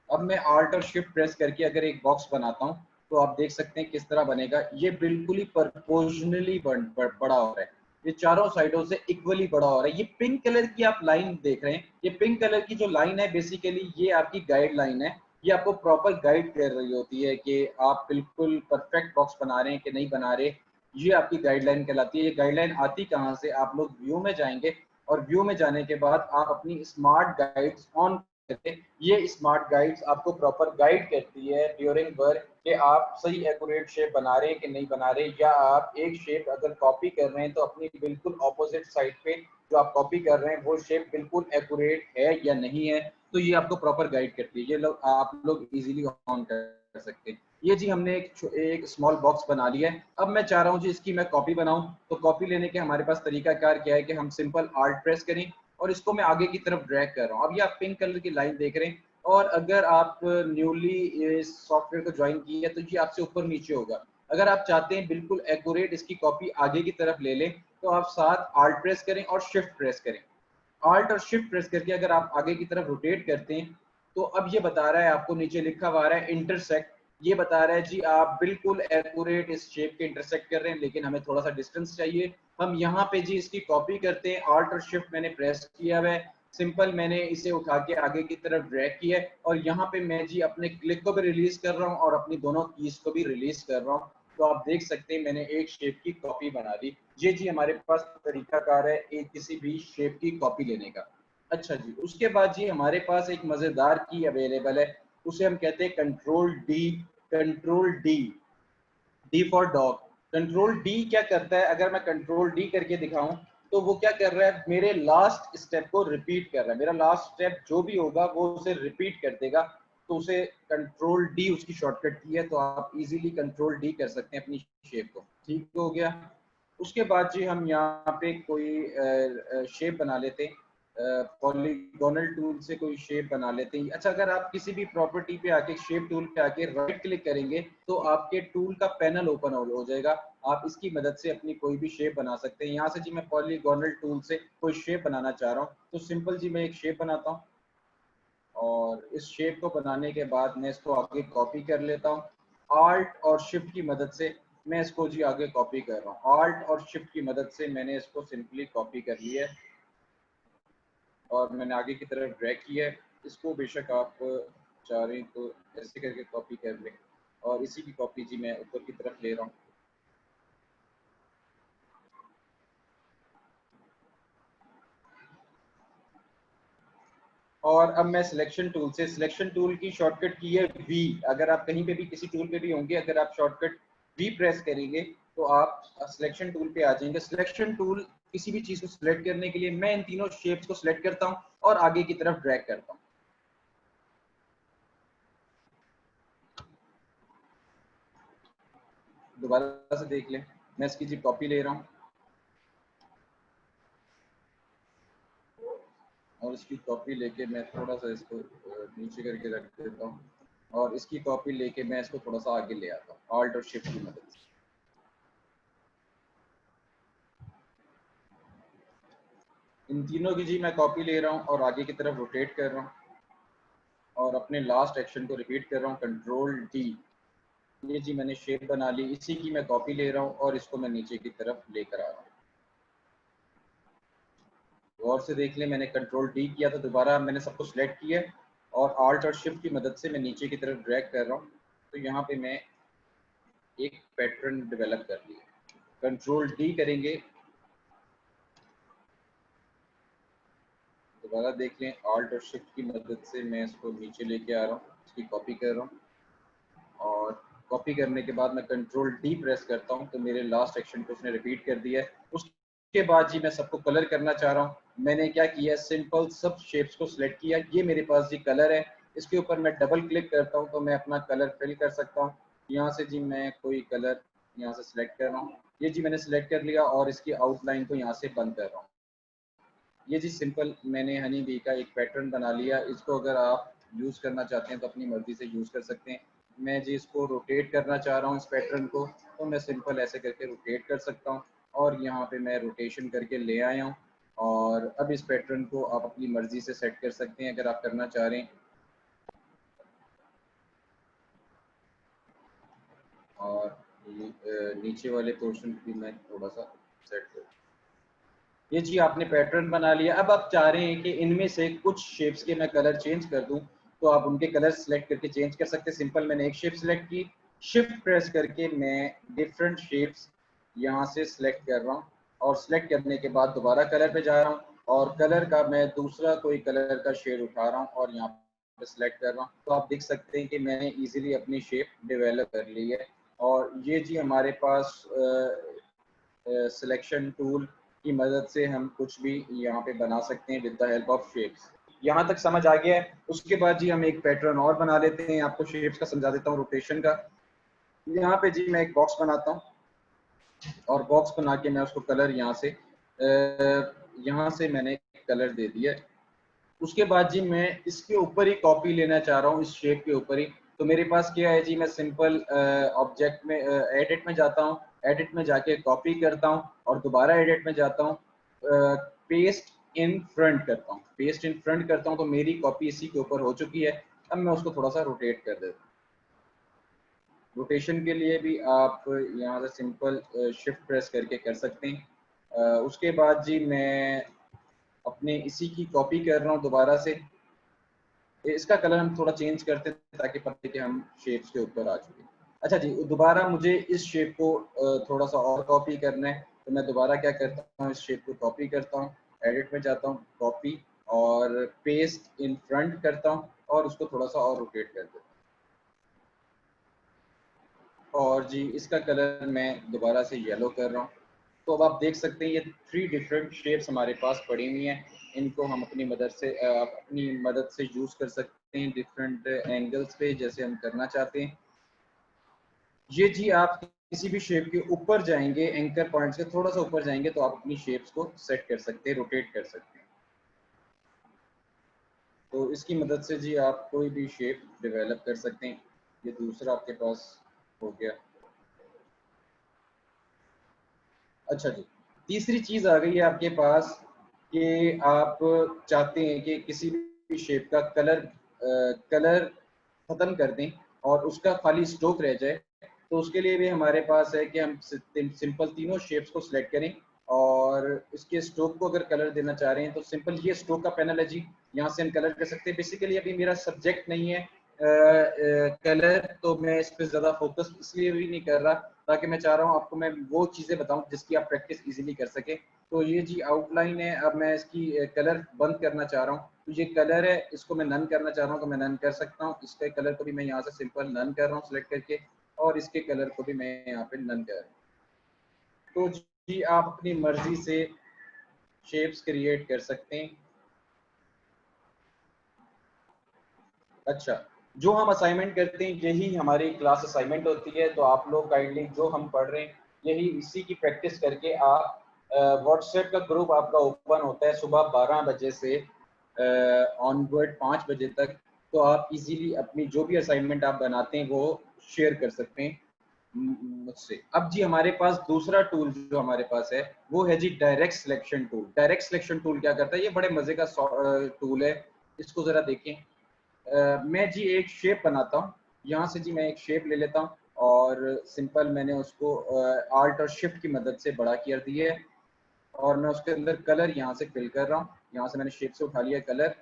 अब मैं आल्ट और शिफ्ट प्रेस करके अगर एक बॉक्स बनाता हूँ तो आप देख सकते हैं किस तरह बनेगा। ये बिल्कुल ही प्रोपोर्शनली बड़ा हो रहा है, ये चारों साइडों से इक्वली बड़ा हो रहा है। ये पिंक कलर की आप लाइन देख रहे हैं, ये पिंक कलर की जो लाइन है बेसिकली ये आपकी गाइड लाइन है। ये आपको प्रॉपर गाइड कर रही होती है कि आप बिल्कुल परफेक्ट बॉक्स बना रहे हैं कि नहीं बना रहे। ये आपकी गाइडलाइन कहलाती है। ये गाइडलाइन आती कहाँ से, आप लोग व्यू में जाएंगे और व्यू में जाने के बाद आप अपनी स्मार्ट गाइड्स ऑन, ये स्मार्ट गाइड्स आपको प्रॉपर गाइड करती है ड्यूरिंग वर्क कि आप सही एक्यूरेट शेप बना रहे हैं कि नहीं बना रहे, या आप एक शेप अगर कॉपी कर रहे हैं तो अपनी बिल्कुल ऑपोजिट साइड पे जो आप कॉपी कर रहे हैं वो शेप बिल्कुल एक्यूरेट है या नहीं है। तो ये आपको प्रॉपर गाइड करती है। ये लोग आप लोग इजीली ऑन कर सकते हैं। ये जी हमने एक स्मॉल बॉक्स बना लिया है। अब मैं चाह रहा हूँ जी इसकी मैं कॉपी बनाऊं। तो कॉपी लेने के हमारे पास तरीका कार क्या है कि हम सिंपल आल्ट प्रेस करें और इसको मैं आगे की तरफ ड्रैग कर रहा हूँ। अब ये आप पिंक कलर की लाइन देख रहे हैं, और अगर आप न्यूली इस सॉफ्टवेयर को ज्वाइन किए है तो ये आपसे ऊपर नीचे होगा। अगर आप चाहते हैं बिल्कुल एक्यूरेट इसकी कॉपी आगे की तरफ ले लें तो आप साथ आल्ट प्रेस करें और शिफ्ट प्रेस करें। आल्ट और शिफ्ट प्रेस करके अगर आप आगे की तरफ रोटेट करते हैं तो अब ये बता रहा है, आपको नीचे लिखा हुआ आ रहा है इंटरसेक्ट, ये बता रहा है जी आप बिल्कुल एक्यूरेट इस शेप के इंटरसेक्ट कर रहे हैं, लेकिन हमें थोड़ा सा डिस्टेंस चाहिए। हम यहाँ पे जी इसकी कॉपी करते हैं, ऑल्ट और शिफ्ट मैंने प्रेस किया हुआ है, सिंपल मैंने इसे उठा के आगे की तरफ ड्रैग किया है, और यहाँ पे मैं जी अपने क्लिक को भी रिलीज कर रहा हूँ और अपनी दोनों कीज को भी रिलीज कर रहा हूँ। तो आप देख सकते हैं मैंने एक शेप की कॉपी बना ली। ये जी हमारे पास तरीकाकार है एक किसी भी शेप की कॉपी लेने का। अच्छा जी, उसके बाद जी हमारे पास एक मजेदार की अवेलेबल है, उसे हम कहते हैं control D. Control D, D for dog. Control D क्या करता है, अगर मैं कंट्रोल डी करके दिखाऊं तो वो क्या कर रहा है, मेरे लास्ट स्टेप को रिपीट कर रहा है। मेरा लास्ट स्टेप जो भी होगा वो उसे रिपीट कर देगा, तो उसे कंट्रोल डी उसकी शॉर्टकट की है, तो आप इजीली कंट्रोल डी कर सकते हैं अपनी शेप को। ठीक हो गया। उसके बाद जी हम यहाँ पे कोई शेप बना लेते हैं, पॉलीगोनल टूल से कोई शेप बना लेते हैं। अच्छा, अगर आप किसी भी प्रॉपर्टी पे आके शेप टूल पे आके राइट क्लिक करेंगे तो आपके टूल का पैनल ओपन हो जाएगा। आप इसकी मदद से अपनी कोई भी शेप बना सकते हैं। यहाँ से जी मैं पॉलीगोनल टूल से कोई शेप बनाना चाह रहा हूँ, तो सिंपल जी मैं एक शेप बनाता हूँ, और इस शेप को बनाने के बाद मैं इसको आगे कॉपी कर लेता हूँ। आल्ट और शिफ्ट की मदद से मैं इसको जी आगे कॉपी कर रहा हूँ। आल्ट और शिफ्ट की मदद से मैंने इसको सिंपली कॉपी कर लिया है और मैंने आगे की तरफ ड्रैग किया है। इसको बेशक आप चाह रहे हैं तो ऐसे करके कॉपी कर लें, और इसी की कॉपी जी मैं ऊपर की तरफ ले रहा हूँ। और अब मैं सिलेक्शन टूल से, सिलेक्शन टूल की शॉर्टकट की है वी। अगर आप कहीं पे भी किसी टूल पे भी होंगे, अगर आप शॉर्टकट वी प्रेस करेंगे तो आप सिलेक्शन टूल पे आ जाएंगे। सिलेक्शन टूल किसी भी चीज को सिलेक्ट करने के लिए मैं इन तीनों शेप्स को सिलेक्ट करता हूँ और आगे की तरफ ड्रैग करता हूँ। दोबारा से देख लें, मैं इसकी जी कॉपी ले रहा हूँ और इसकी कॉपी लेके मैं थोड़ा सा इसको नीचे करके रख देता हूँ, और इसकी कॉपी लेके मैं इसको थोड़ा सा आगे ले आता हूँ ऑल्ट और शिफ्ट की मदद से। इन तीनों की जी मैं कॉपी ले रहा हूँ और आगे की तरफ रोटेट कर रहा हूँ और अपने लास्ट एक्शन को रिपीट कर रहा हूँ, कंट्रोल डी। ये जी मैंने शेप बना ली, इसी की मैं कॉपी ले रहा हूँ और इसको मैं नीचे की तरफ लेकर आ रहा हूँ। गौर से देख लें, मैंने कंट्रोल डी किया तो दोबारा मैंने सबको सिलेक्ट किया और आल्ट और शिफ्ट की मदद से मैं नीचे की तरफ ड्रैग कर रहा हूँ, तो यहाँ पे मैं एक पैटर्न डेवलप कर लिया। कंट्रोल डी करेंगे, दोबारा देख लें, ऑल्ट और शिफ्ट की मदद से मैं इसको नीचे लेके आ रहा हूँ, इसकी कॉपी कर रहा हूँ, और कॉपी करने के बाद मैं कंट्रोल डी प्रेस करता हूँ तो मेरे लास्ट एक्शन को उसने रिपीट कर दिया है। उसके बाद जी मैं सबको कलर करना चाह रहा हूँ। मैंने क्या किया, सिंपल सब शेप्स को सिलेक्ट किया, ये मेरे पास जी कलर है, इसके ऊपर मैं डबल क्लिक करता हूँ तो मैं अपना कलर फिल कर सकता हूँ। यहाँ से जी मैं कोई कलर यहाँ से सिलेक्ट कर रहा हूँ, ये जी मैंने सिलेक्ट कर लिया और इसकी आउटलाइन को यहाँ से बंद कर रहा हूँ। ये जी सिंपल मैंने हनी बी का एक पैटर्न बना लिया। इसको अगर आप यूज़ करना चाहते हैं तो अपनी मर्जी से यूज़ कर सकते हैं। मैं जी इसको रोटेट करना चाह रहा हूँ इस पैटर्न को, तो मैं सिंपल ऐसे करके रोटेट कर सकता हूँ, और यहाँ पे मैं रोटेशन करके ले आया हूँ। और अब इस पैटर्न को आप अपनी मर्जी से सेट कर सकते हैं अगर आप करना चाह रहे हैं। और नीचे वाले पोर्शन भी मैं थोड़ा सा सेट कर, ये जी आपने पैटर्न बना लिया। अब आप चाह रहे हैं कि इनमें से कुछ शेप्स के मैं कलर चेंज कर दूं, तो आप उनके कलर सेलेक्ट करके चेंज कर सकते हैं। सिंपल मैंने एक शेप सेलेक्ट की, शिफ्ट प्रेस करके मैं डिफरेंट शेप्स यहाँ से सिलेक्ट कर रहा हूँ, और सिलेक्ट करने के बाद दोबारा कलर पे जा रहा हूँ और कलर का मैं दूसरा कोई कलर का शेड उठा रहा हूँ और यहाँ पे सिलेक्ट कर रहा हूँ। तो आप देख सकते हैं कि मैंने इजीली अपनी शेप डेवलप कर ली है। और ये जी हमारे पास सिलेक्शन टूल की मदद से हम कुछ भी यहाँ पे बना सकते हैं with the help of shapes. यहाँ तक समझ आ गया है। उसके बाद जी हम एक पैटर्न और बना लेते हैं, आपको शेप्स का समझा देता हूँ, रोटेशन का। यहाँ पे जी मैं एक बॉक्स बनाता हूँ और बॉक्स बना के मैं उसको कलर यहाँ से मैंने कलर दे दिया। उसके बाद जी मैं इसके ऊपर ही कॉपी लेना चाह रहा हूँ, इस शेप के ऊपर ही। तो मेरे पास क्या है जी, मैं सिंपल ऑब्जेक्ट में एडिट में जाता हूँ, एडिट में जाके कॉपी करता हूँ और दोबारा एडिट में जाता हूँ, पेस्ट इन फ्रंट करता हूँ, पेस्ट इन फ्रंट करता हूँ, तो मेरी कॉपी इसी के ऊपर हो चुकी है। अब मैं उसको थोड़ा सा रोटेट कर देता हूँ। रोटेशन के लिए भी आप यहाँ से सिंपल शिफ्ट प्रेस करके कर सकते हैं। उसके बाद जी मैं अपने इसी की कॉपी कर रहा हूँ दोबारा से। इसका कलर हम थोड़ा चेंज करते हैं ताकि पता है कि हम शेप्स के ऊपर आ चुके हैं। अच्छा जी, दोबारा मुझे इस शेप को थोड़ा सा और कॉपी करना है, तो मैं दोबारा क्या करता हूँ, इस शेप को कॉपी करता हूँ, एडिट में जाता हूँ, कॉपी और पेस्ट इन फ्रंट करता हूँ और उसको थोड़ा सा और रोटेट कर देता हूँ। और जी इसका कलर मैं दोबारा से येलो कर रहा हूँ। तो अब आप देख सकते हैं ये 3 डिफरेंट शेप्स हमारे पास पड़ी हुई हैं। इनको हम अपनी मदद से यूज़ कर सकते हैं डिफरेंट एंगल्स पे, जैसे हम करना चाहते हैं। ये जी आप किसी भी शेप के ऊपर जाएंगे, एंकर पॉइंट से थोड़ा सा ऊपर जाएंगे तो आप अपनी शेप्स को सेट कर सकते हैं, रोटेट कर सकते हैं। तो इसकी मदद से जी आप कोई भी शेप डेवलप कर सकते हैं। ये दूसरा आपके पास हो गया। अच्छा जी, तीसरी चीज़ आ गई है आपके पास कि आप चाहते हैं कि किसी भी शेप का कलर ख़त्म कर दें और उसका खाली स्ट्रोक रह जाए। तो उसके लिए भी हमारे पास है कि हम सिंपल तीनों शेप्स को सिलेक्ट करें और इसके स्ट्रोक को अगर कलर देना चाह रहे हैं तो सिंपल ये स्ट्रोक का पैनल है जी, यहाँ से हम कलर कर सकते हैं। बेसिकली अभी मेरा सब्जेक्ट नहीं है कलर, तो मैं इस पर ज़्यादा फोकस इसलिए भी नहीं कर रहा, ताकि मैं चाह रहा हूँ आपको मैं वो चीज़ें बताऊँ जिसकी आप प्रैक्टिस इजीली कर सके। तो ये जी आउटलाइन है। अब मैं इसकी कलर बंद करना चाह रहा हूँ, तो ये कलर है, इसको मैं नन करना चाह रहा हूँ तो मैं नन कर सकता हूँ। इसके कलर को भी मैं यहाँ से सिंपल नन कर रहा हूँ सिलेक्ट करके, और इसके कलर को भी मैं यहाँ पे नन कर रहा हूँ। तो जी आप अपनी मर्जी से शेप्स क्रिएट कर सकते हैं। अच्छा, जो हम असाइनमेंट करते हैं यही हमारी क्लास असाइनमेंट होती है, तो आप लोग काइंडली जो हम पढ़ रहे हैं यही इसी की प्रैक्टिस करके आप व्हाट्सएप का ग्रुप आपका ओपन होता है सुबह 12 बजे से ऑनवर्ड 5 बजे तक। तो आप इजीली अपनी जो भी असाइनमेंट आप बनाते हैं वो शेयर कर सकते हैं मुझसे। अब जी हमारे पास दूसरा टूल जो हमारे पास है वो है जी direct selection tool. Direct selection tool क्या करता है, ये बड़े मजे का टूल है। इसको जरा देखें। मैं जी एक शेप बनाता हूँ, यहाँ से जी मैं एक शेप ले लेता हूँ और सिंपल मैंने उसको आल्ट और शिफ्ट की मदद से बड़ा कर दिया है और मैं उसके अंदर कलर यहाँ से फिल कर रहा हूँ। यहाँ से मैंने शेप से उठा लिया कलर।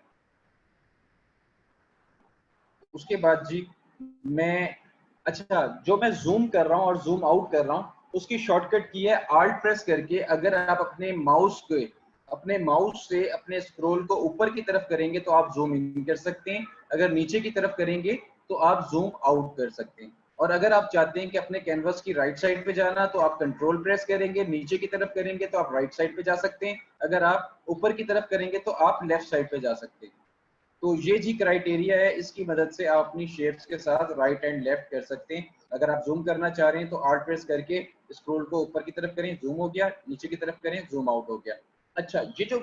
उसके बाद जी मैं अच्छा जो मैं जूम कर रहा हूँ और जूम आउट कर रहा हूँ उसकी शॉर्टकट की है आल्ट प्रेस करके। अगर आप अपने माउस से अपने स्क्रॉल को ऊपर की तरफ करेंगे तो आप जूम इन कर सकते हैं, अगर नीचे की तरफ करेंगे तो आप जूम आउट कर सकते हैं। और अगर आप चाहते हैं कि अपने कैनवस की राइट साइड पे जाना तो आप कंट्रोल प्रेस करेंगे, नीचे की तरफ करेंगे तो आप राइट साइड पे जा सकते हैं, अगर आप ऊपर की तरफ करेंगे तो आप लेफ्ट साइड पे जा सकते हैं। तो ये जी क्राइटेरिया है, इसकी मदद से आप अपनी शेप्स के साथ राइट एंड लेफ्ट कर सकते हैं। अगर आप जूम करना चाह रहे हैं तो आल्ट प्रेस करके स्क्रॉल को ऊपर की तरफ करें, जूम हो गया, नीचे की तरफ करें, जूम आउट हो गया। अच्छा, ये जो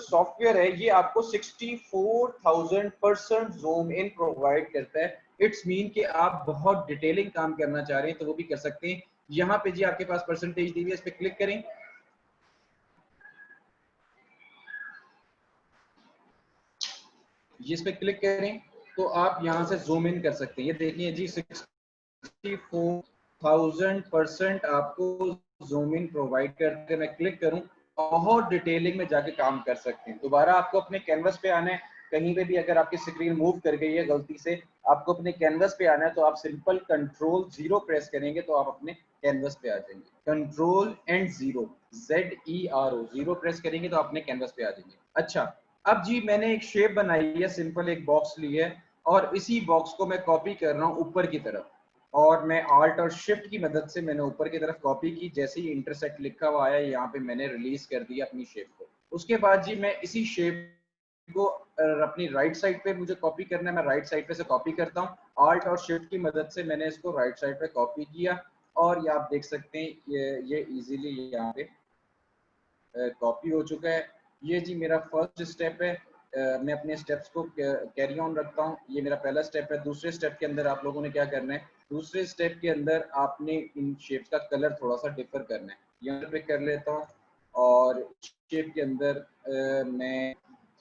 सॉफ्टवेयर है ये आपको 64,000% जूम इन प्रोवाइड करता है। इट्स मीन कि आप बहुत डिटेलिंग काम करना चाह रहे हैं तो वो भी कर सकते हैं। यहाँ पे जी आपके पास परसेंटेज दी हुई है, इस पे क्लिक करें। जिस पे क्लिक करें तो आप यहाँ से जूम इन कर सकते हैं। ये देखिए जी 64,000% आपको जूम इन प्रोवाइड करके मैं क्लिक करूं, बहुत डिटेलिंग में जाके काम कर सकते हैं। दोबारा आपको अपने कैनवस पे आना है, कहीं पे भी अगर आपकी स्क्रीन मूव कर गई है गलती से, आपको अपने कैनवस पे आना है तो आप सिंपल कंट्रोल जीरो प्रेस करेंगे तो आप अपने कैनवस पे आ जाएंगे। Control and zero, ZERO, zero press करेंगे तो आप अपने कैनवस पे आ जाएंगे। अच्छा, अब जी मैंने एक शेप बनाई है, सिंपल एक बॉक्स ली है और इसी बॉक्स को मैं कॉपी कर रहा हूँ ऊपर की तरफ, और मैं आल्ट और शिफ्ट की मदद से मैंने ऊपर की तरफ कॉपी की। जैसे ही इंटरसेक्ट लिखा हुआ आया यहाँ पे मैंने रिलीज कर दिया अपनी शेप को। उसके बाद जी मैं इसी शेप को अपनी राइट साइड पे मुझे कॉपी करना है, मैं राइट साइड पे से कॉपी करता हूँ। आल्ट और शिफ्ट की मदद से मैंने इसको राइट साइड पे कॉपी किया और ये आप देख सकते हैं ये इजीली यहाँ पे कॉपी हो चुका है। ये जी मेरा फर्स्ट स्टेप है। मैं अपने स्टेप्स को कैरी ऑन रखता हूँ। ये मेरा पहला स्टेप है। दूसरे स्टेप के अंदर आप लोगों ने क्या करना है, दूसरे स्टेप के अंदर आपने इन शेप्स का कलर थोड़ा सा डिफर करना है। यहाँ पे कर लेता हूँ और शेप के अंदर मैं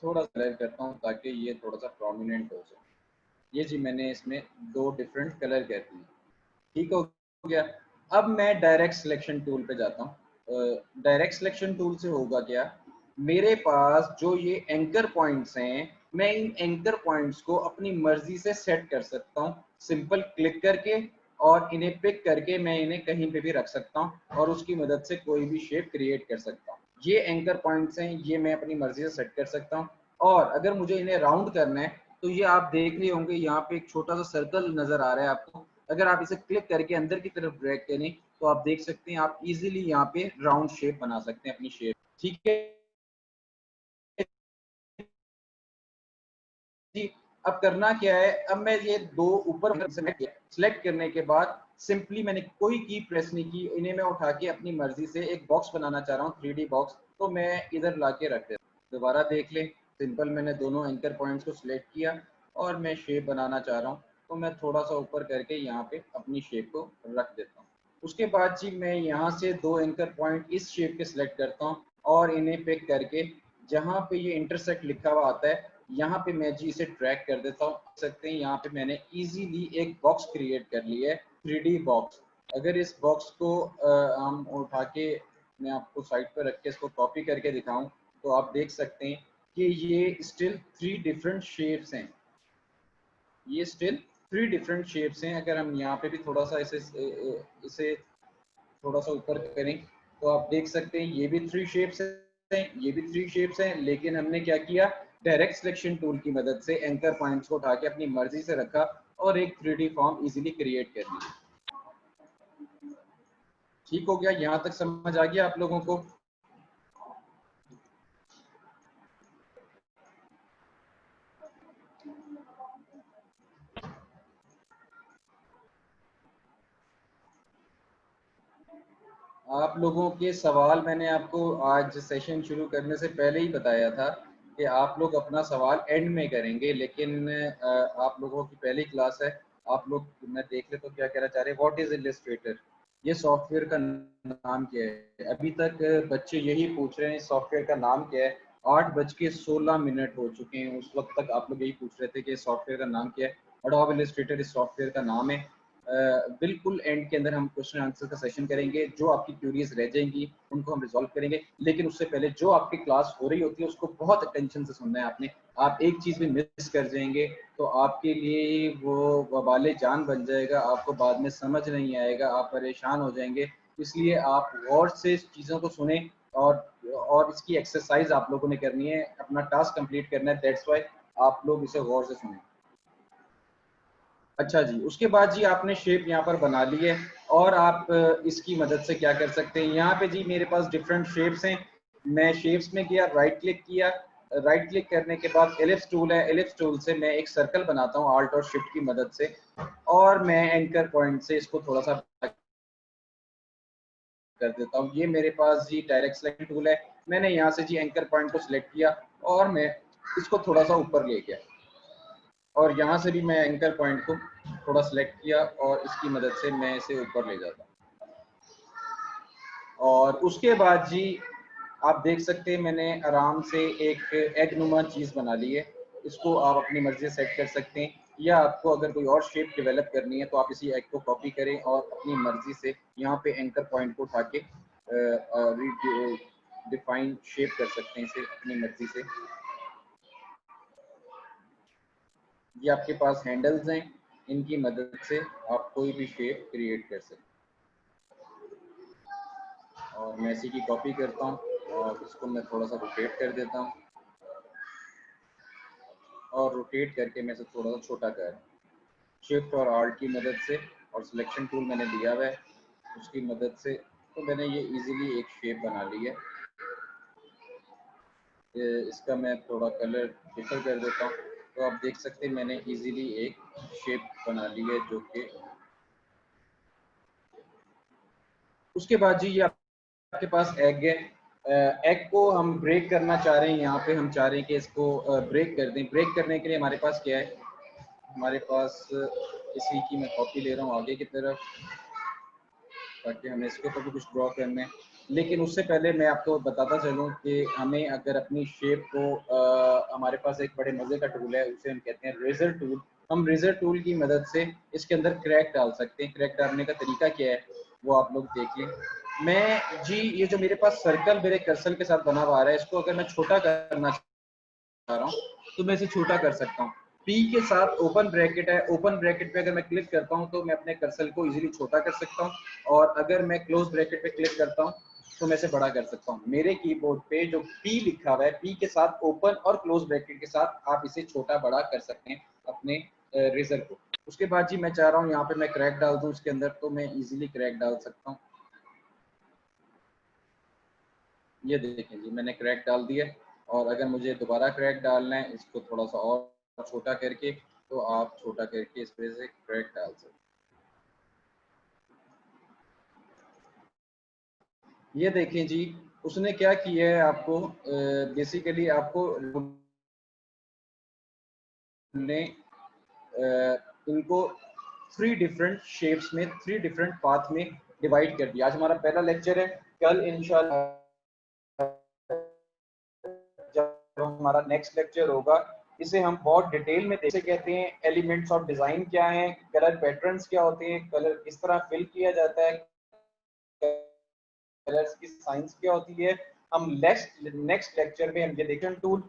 थोड़ा कलर करता हूँ ताकि ये थोड़ा सा प्रोमिनेंट हो जाए। ये जी मैंने इसमें 2 डिफरेंट कलर कर दिए। ठीक हो गया। अब मैं डायरेक्ट सिलेक्शन टूल पे जाता हूँ। डायरेक्ट सिलेक्शन टूल से होगा क्या, मेरे पास जो ये एंकर पॉइंट्स हैं, मैं इन एंकर पॉइंट्स को अपनी मर्जी से सेट कर सकता हूँ सिंपल क्लिक करके, और इन्हें पिक करके मैं इन्हें कहीं पे भी रख सकता हूँ और उसकी मदद से कोई भी शेप क्रिएट कर सकता हूँ। ये एंकर पॉइंट्स हैं, ये मैं अपनी मर्जी से सेट कर सकता हूँ। और अगर मुझे इन्हें राउंड करना है तो ये आप देख रहे होंगे यहाँ पे एक छोटा सा सर्कल नजर आ रहा है आपको। अगर आप इसे क्लिक करके अंदर की तरफ ड्रैग करें तो आप देख सकते हैं आप इजीली यहाँ पे राउंड शेप बना सकते हैं अपनी शेप। ठीक है जी। अब करना क्या है, अब मैं ये 2 ऊपर सिलेक्ट करने के बाद सिंपली मैंने कोई की प्रेस नहीं की, इन्हें मैं उठा के अपनी मर्जी से एक बॉक्स बनाना चाह रहा हूँ 3D बॉक्स, तो मैं इधर ला के रख देता हूँ। दोबारा देख लें, सिंपल मैंने दोनों एंकर पॉइंट्स को सिलेक्ट किया और मैं शेप बनाना चाह रहा हूँ, तो मैं थोड़ा सा ऊपर करके यहाँ पे अपनी शेप को रख देता हूँ। उसके बाद जी मैं यहाँ से 2 एंकर पॉइंट इस शेप के सिलेक्ट करता हूँ और इन्हें पिक करके जहाँ पे ये इंटरसेक्ट लिखा हुआ आता है यहाँ पे मैं जी इसे ट्रैक कर देता हूँ। देख सकते हैं यहाँ पे मैंने इजीली एक बॉक्स क्रिएट कर लिया है, 3D बॉक्स। अगर इस बॉक्स को हम उठा के मैं आपको साइड पर रख के इसको कॉपी करके दिखाऊं तो आप देख सकते हैं कि ये स्टिल 3 डिफरेंट शेप्स हैं। ये स्टिल 3 डिफरेंट शेप्स हैं। अगर हम यहाँ पे भी थोड़ा सा इसे थोड़ा सा ऊपर करें तो आप देख सकते हैं ये भी 3 शेप्स हैं, ये भी 3 शेप्स हैं, लेकिन हमने क्या किया, डायरेक्ट सिलेक्शन टूल की मदद से एंकर पॉइंट्स को उठा के अपनी मर्जी से रखा और एक 3D फॉर्म इजीली क्रिएट कर ली। ठीक हो गया, यहाँ तक समझ आ गया आप लोगों को? आप लोगों के सवाल मैंने आपको आज सेशन शुरू करने से पहले ही बताया था कि आप लोग अपना सवाल एंड में करेंगे, लेकिन आप लोगों की पहली क्लास है। आप लोग मैं देख ले तो क्या कहना चाह रहे हैं, व्हाट इज इलस्ट्रेटर, ये सॉफ्टवेयर का नाम क्या है? अभी तक बच्चे यही पूछ रहे हैं सॉफ्टवेयर का नाम क्या है। 8:16 हो चुके हैं, उस वक्त तक आप लोग यही पूछ रहे थे कि सॉफ्टवेयर का नाम क्या है। एडोब इलस्ट्रेटर इस सॉफ्टवेयर का नाम है। बिल्कुल एंड के अंदर हम क्वेश्चन आंसर का सेशन करेंगे, जो आपकी क्यूरीज रह जाएंगी उनको हम रिजॉल्व करेंगे। लेकिन उससे पहले जो आपकी क्लास हो रही होती है उसको बहुत अटेंशन से सुनना है आपने। आप एक चीज भी मिस कर जाएंगे तो आपके लिए वो वबाले जान बन जाएगा, आपको बाद में समझ नहीं आएगा, आप परेशान हो जाएंगे। इसलिए आप गौर से चीज़ों को सुने और इसकी एक्सरसाइज आप लोगों ने करनी है, अपना टास्क कंप्लीट करना है। दैट्स व्हाई आप लोग इसे गौर से सुने। अच्छा जी, उसके बाद जी आपने शेप यहाँ पर बना ली है और आप इसकी मदद से क्या कर सकते हैं, यहाँ पे जी मेरे पास डिफरेंट शेप्स हैं। मैं शेप्स में गया, राइट क्लिक किया, राइट क्लिक करने के बाद एलिप्स टूल है, एलिप्स टूल से मैं एक सर्कल बनाता हूँ आल्ट और शिफ्ट की मदद से, और मैं एंकर पॉइंट से इसको थोड़ा सा कर देता हूँ। ये मेरे पास जी डायरेक्ट सिलेक्शन टूल है। मैंने यहाँ से जी एंकर पॉइंट को सिलेक्ट किया और मैं इसको थोड़ा सा ऊपर ले गया, और यहाँ से भी मैं एंकर पॉइंट को थोड़ा सेलेक्ट किया और इसकी मदद से मैं इसे ऊपर ले जाता हूँ। और उसके बाद जी आप देख सकते हैं मैंने आराम से एक एग नुमा चीज़ बना ली है। इसको आप अपनी मर्जी से सेट कर सकते हैं, या आपको अगर कोई और शेप डेवलप करनी है तो आप इसी एग को कॉपी करें और अपनी मर्जी से यहाँ पे एंकर पॉइंट को उठा के डिफाइन शेप कर सकते हैं इसे अपनी मर्जी से। ये आपके पास हैंडल्स हैं, इनकी मदद से आप कोई भी शेप क्रिएट कर सकते हैं। और मैं इसी की कॉपी करता हूँ और इसको मैं थोड़ा सा रोटेट कर देता हूँ, और रोटेट करके मैं इसे थोड़ा सा छोटा कर रहा हूँ शिफ्ट और आल्ट की मदद से, और सिलेक्शन टूल मैंने लिया हुआ है उसकी मदद से। तो मैंने ये इजीली एक शेप बना ली है। इसका मैं थोड़ा कलर डिफर कर देता हूँ, तो आप देख सकते हैं मैंने इजीली एक शेप बना ली है जो कि। उसके बाद जी ये आपके पास एग है। एग को हम ब्रेक करना चाह रहे हैं, यहाँ पे हम चाह रहे हैं कि इसको ब्रेक कर दें। ब्रेक करने के लिए हमारे पास क्या है, हमारे पास इसी की मैं कॉपी ले रहा हूँ आगे की तरफ, ताकि हमें इसके ऊपर भी कुछ ड्रॉ करना है। लेकिन उससे पहले मैं आपको बताता चलूँ कि हमें अगर अपनी शेप को हमारे पास एक बड़े मज़े का टूल है, उसे हम कहते हैं रेजर टूल। हम रेजर टूल की मदद से इसके अंदर क्रैक डाल सकते हैं। क्रैक डालने का तरीका क्या है वो आप लोग देख लें। मैं जी ये जो मेरे पास सर्कल मेरे कर्सर के साथ बना हुआ आ रहा है, इसको अगर मैं छोटा करना चाह रहा हूँ तो मैं इसे छोटा कर सकता हूँ। पी के साथ ओपन ब्रैकेट है, ओपन ब्रैकेट पे अगर मैं क्लिक करता हूँ तो मैं अपने कर्सर को इजीली छोटा कर सकता हूँ, और अगर मैं क्लोज ब्रैकेट पे क्लिक करता हूँ तो मैं इसे बड़ा कर सकता हूँ। मेरे कीबोर्ड पे जो पी लिखा हुआ है, पी के साथ ओपन और क्लोज ब्रैकेट के साथ आप इसे छोटा बड़ा कर सकते हैं अपने रेजर को। उसके बाद जी मैं चाह रहा हूँ यहाँ पे मैं क्रैक डाल दूँ उसके अंदर, तो मैं इजीली क्रैक डाल सकता हूँ। ये देखें जी मैंने क्रैक डाल दिया, और अगर मुझे दोबारा क्रैक डालना है इसको थोड़ा सा और छोटा करके, तो आप छोटा करके इस पे से क्रैक डाल सकते हैं। ये देखें जी उसने क्या किया है, आपको बेसिकली आपको ने इनको 3 डिफरेंट शेप्स में 3 डिफरेंट पाथ में डिवाइड कर दिया। आज हमारा पहला लेक्चर है, कल इंशाल्लाह जब हमारा नेक्स्ट लेक्चर होगा इसे हम बहुत डिटेल में देख कहते हैं एलिमेंट्स ऑफ डिजाइन क्या हैं, कलर पैटर्न्स क्या होते हैं, कलर किस तरह फिल किया जाता है, कलर्स की साइंस क्या होती है। हम नेक्स्ट लेक्चर में हम ये देखें टूल,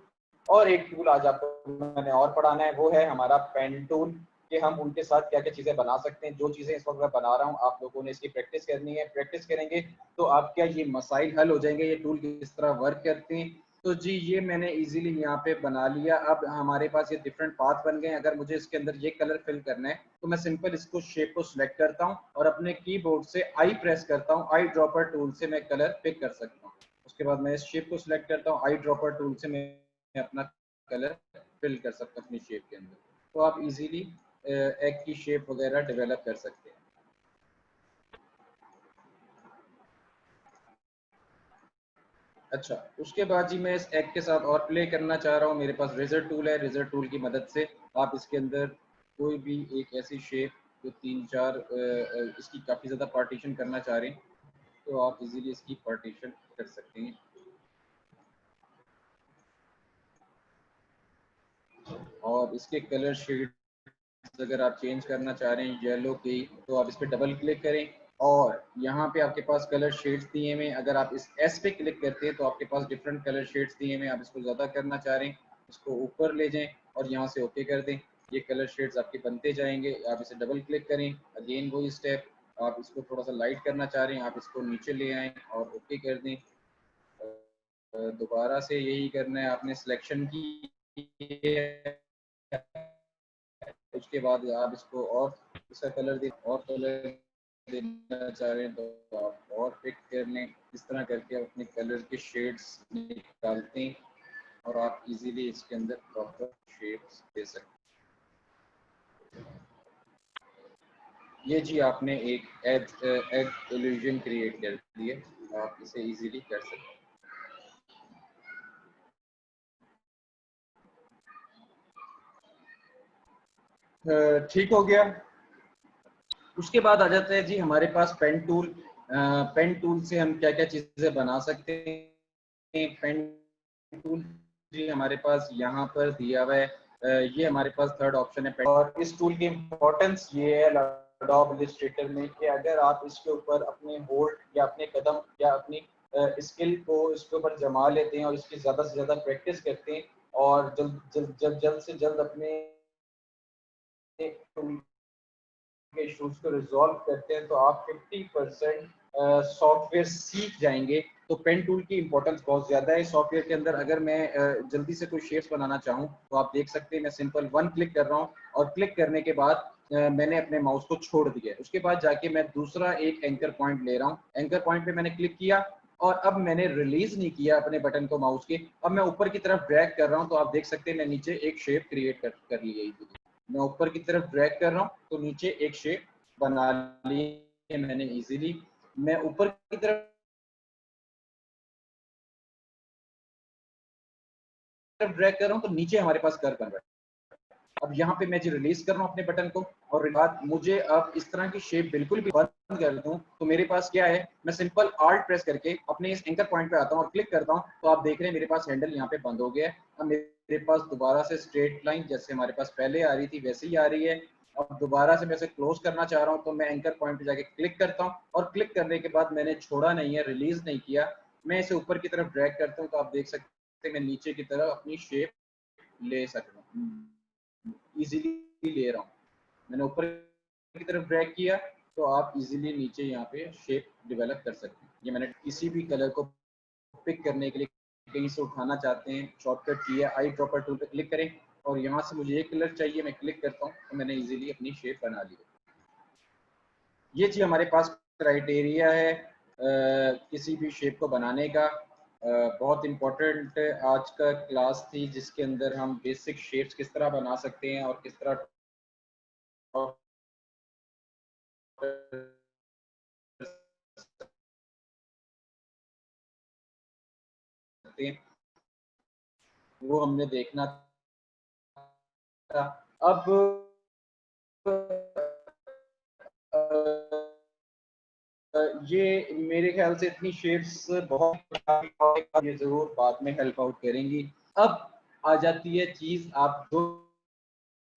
और एक टूल आज आपको मैंने और पढ़ाना है, वो है हमारा पेन टूल, कि हम उनके साथ क्या क्या चीजें बना सकते हैं। जो चीजें इस वक्त मैं बना रहा हूँ आप लोगों ने इसकी प्रैक्टिस करनी है, प्रैक्टिस करेंगे तो आप क्या ये मसाइल हल हो जाएंगे, ये टूल किस तरह वर्क करते हैं। तो जी ये मैंने इजीली यहाँ पे बना लिया। अब हमारे पास ये डिफरेंट पाथ बन गए। अगर मुझे इसके अंदर ये कलर फिल करना है तो मैं सिंपल इसको शेप को सिलेक्ट करता हूँ और अपने कीबोर्ड से आई प्रेस करता हूँ, आई ड्रॉपर टूल से मैं कलर पिक कर सकता हूँ। उसके बाद मैं इस शेप को सिलेक्ट करता हूँ, आई ड्रॉपर टूल से मैं अपना कलर फिल कर सकता हूँ अपनी शेप के अंदर। तो आप इजीली एग की शेप वगैरह डेवलप कर सकते हैं। अच्छा उसके बाद जी मैं इस एग के साथ और प्ले करना चाह रहा हूँ। मेरे पास रेजर टूल है, रेजर टूल की मदद से आप इसके अंदर कोई भी एक ऐसी शेप जो 3-4 इसकी काफ़ी ज़्यादा पार्टीशन करना चाह रहे हैं तो आप इजीली इसकी पार्टीशन कर सकते हैं। और इसके कलर शेड अगर आप चेंज करना चाह रहे हैं येलो की, तो आप इस पर डबल क्लिक करें और यहाँ पे आपके पास कलर शेड्स दिए हुए हैं। अगर आप इस एस पे क्लिक करते हैं तो आपके पास डिफरेंट कलर शेड्स दिए हुए हैं। आप इसको ज़्यादा करना चाह रहे हैं इसको ऊपर ले जाएं और यहाँ से ओके कर दें, ये कलर शेड्स आपके बनते जाएंगे। आप इसे डबल क्लिक करें, अगेन वही स्टेप, आप इसको थोड़ा सा लाइट करना चाह रहे हैं आप इसको नीचे ले आएँ और ओके कर दें। दोबारा से यही करना है, आपने सिलेक्शन की, उसके बाद आप इसको और इसका कलर दे और कलर देना चाह रहे हैं तो आप और पिक कर लें। इस तरह करके अपने कलर के शेड्स निकालते हैं और आप इजीली इसके अंदर प्रॉपर शेड्स दे सकते हैं। ये जी आपने एक एग इल्यूजन क्रिएट कर दिए, आप इसे इजीली कर सकते हैं। ठीक हो गया। उसके बाद आ जाता है जी हमारे पास पेन टूल। पेन टूल से हम क्या क्या चीजें बना सकते हैं। पेन टूल जी हमारे पास यहाँ पर दिया हुआ है। ये हमारे पास थर्ड ऑप्शन है। और इस टूल की इम्पोर्टेंस ये है एडोब इलस्ट्रेटर में कि अगर आप इसके ऊपर अपने होल्ड या अपने कदम या अपनी स्किल को इसके ऊपर जमा लेते हैं और इसकी ज़्यादा से ज़्यादा प्रैक्टिस करते हैं और जल्द से जल्द अपने के इश्यूज को रिजॉल्व करते हैं तो आप 50% सॉफ्टवेयर सीख जाएंगे। तो पेन टूल की इंपॉर्टेंस बहुत ज़्यादा है सॉफ्टवेयर के अंदर। अगर मैं जल्दी से कोई शेप्स बनाना चाहूँ तो आप देख सकते हैं मैं सिंपल 1 क्लिक कर रहा हूँ और क्लिक करने के बाद मैंने अपने माउस को छोड़ दिया। उसके बाद जाके मैं दूसरा एक एंकर पॉइंट ले रहा हूँ। एंकर पॉइंट पे मैंने क्लिक किया और अब मैंने रिलीज नहीं किया अपने बटन को माउस के, अब मैं ऊपर की तरफ ड्रैग कर रहा हूँ तो आप देख सकते हैं मैं नीचे एक शेप क्रिएट कर ली है। मैं ऊपर की तरफ ड्रैग कर रहा हूँ तो नीचे एक शेप बना ली है मैंने इजीली। मैं ऊपर की तरफ ड्रैग कर रहा हूँ तो नीचे हमारे पास कर्व बन रहा है। अब यहाँ पे मैं जी रिलीज कर रहा हूँ अपने बटन को, और बात मुझे अब इस तरह की शेप बिल्कुल भी बंद कर दूं तो मेरे पास क्या है, मैं सिंपल आल्ट प्रेस करके अपने इस एंकर पॉइंट पे आता हूँ और क्लिक करता हूँ, तो आप देख रहे हैं मेरे पास हैंडल यहाँ पे बंद हो गया है। अब मेरे पास दोबारा से स्ट्रेट लाइन जैसे हमारे पास पहले आ रही थी वैसे ही आ रही है। अब दोबारा से मैं इसे क्लोज करना चाह रहा हूँ, तो मैं एंकर पॉइंट पे जाके क्लिक करता हूँ, और क्लिक करने के बाद मैंने छोड़ा नहीं है, रिलीज नहीं किया, मैं इसे ऊपर की तरफ ड्रैग करता हूँ, तो आप देख सकते हैं मैं नीचे की तरफ अपनी शेप ले सकता हूँ, इजीली ले रहा हूँ। मैंने ऊपर की तरफ ड्रैग किया तो आप इजीली नीचे यहाँ पे शेप डेवलप कर सकते हैं। ये मैंने किसी भी कलर को पिक करने के लिए कहीं से उठाना चाहते हैं, शॉर्टकट की है, आई ड्रॉपर टूल पे क्लिक करें और यहाँ से मुझे ये कलर चाहिए, मैं क्लिक करता हूँ तो मैंने इजीली अपनी शेप बना ली। ये जी हमारे पास क्राइटेरिया है किसी भी शेप को बनाने का। बहुत इम्पोर्टेंट आज का क्लास थी जिसके अंदर हम बेसिक शेप्स किस तरह बना सकते हैं और किस तरह सकते हैं, वो हमने देखना था। अब ये मेरे ख्याल से इतनी शेप्स बहुत ये जरूर बाद में हेल्प आउट करेंगी। अब आ जाती है चीज, आप जो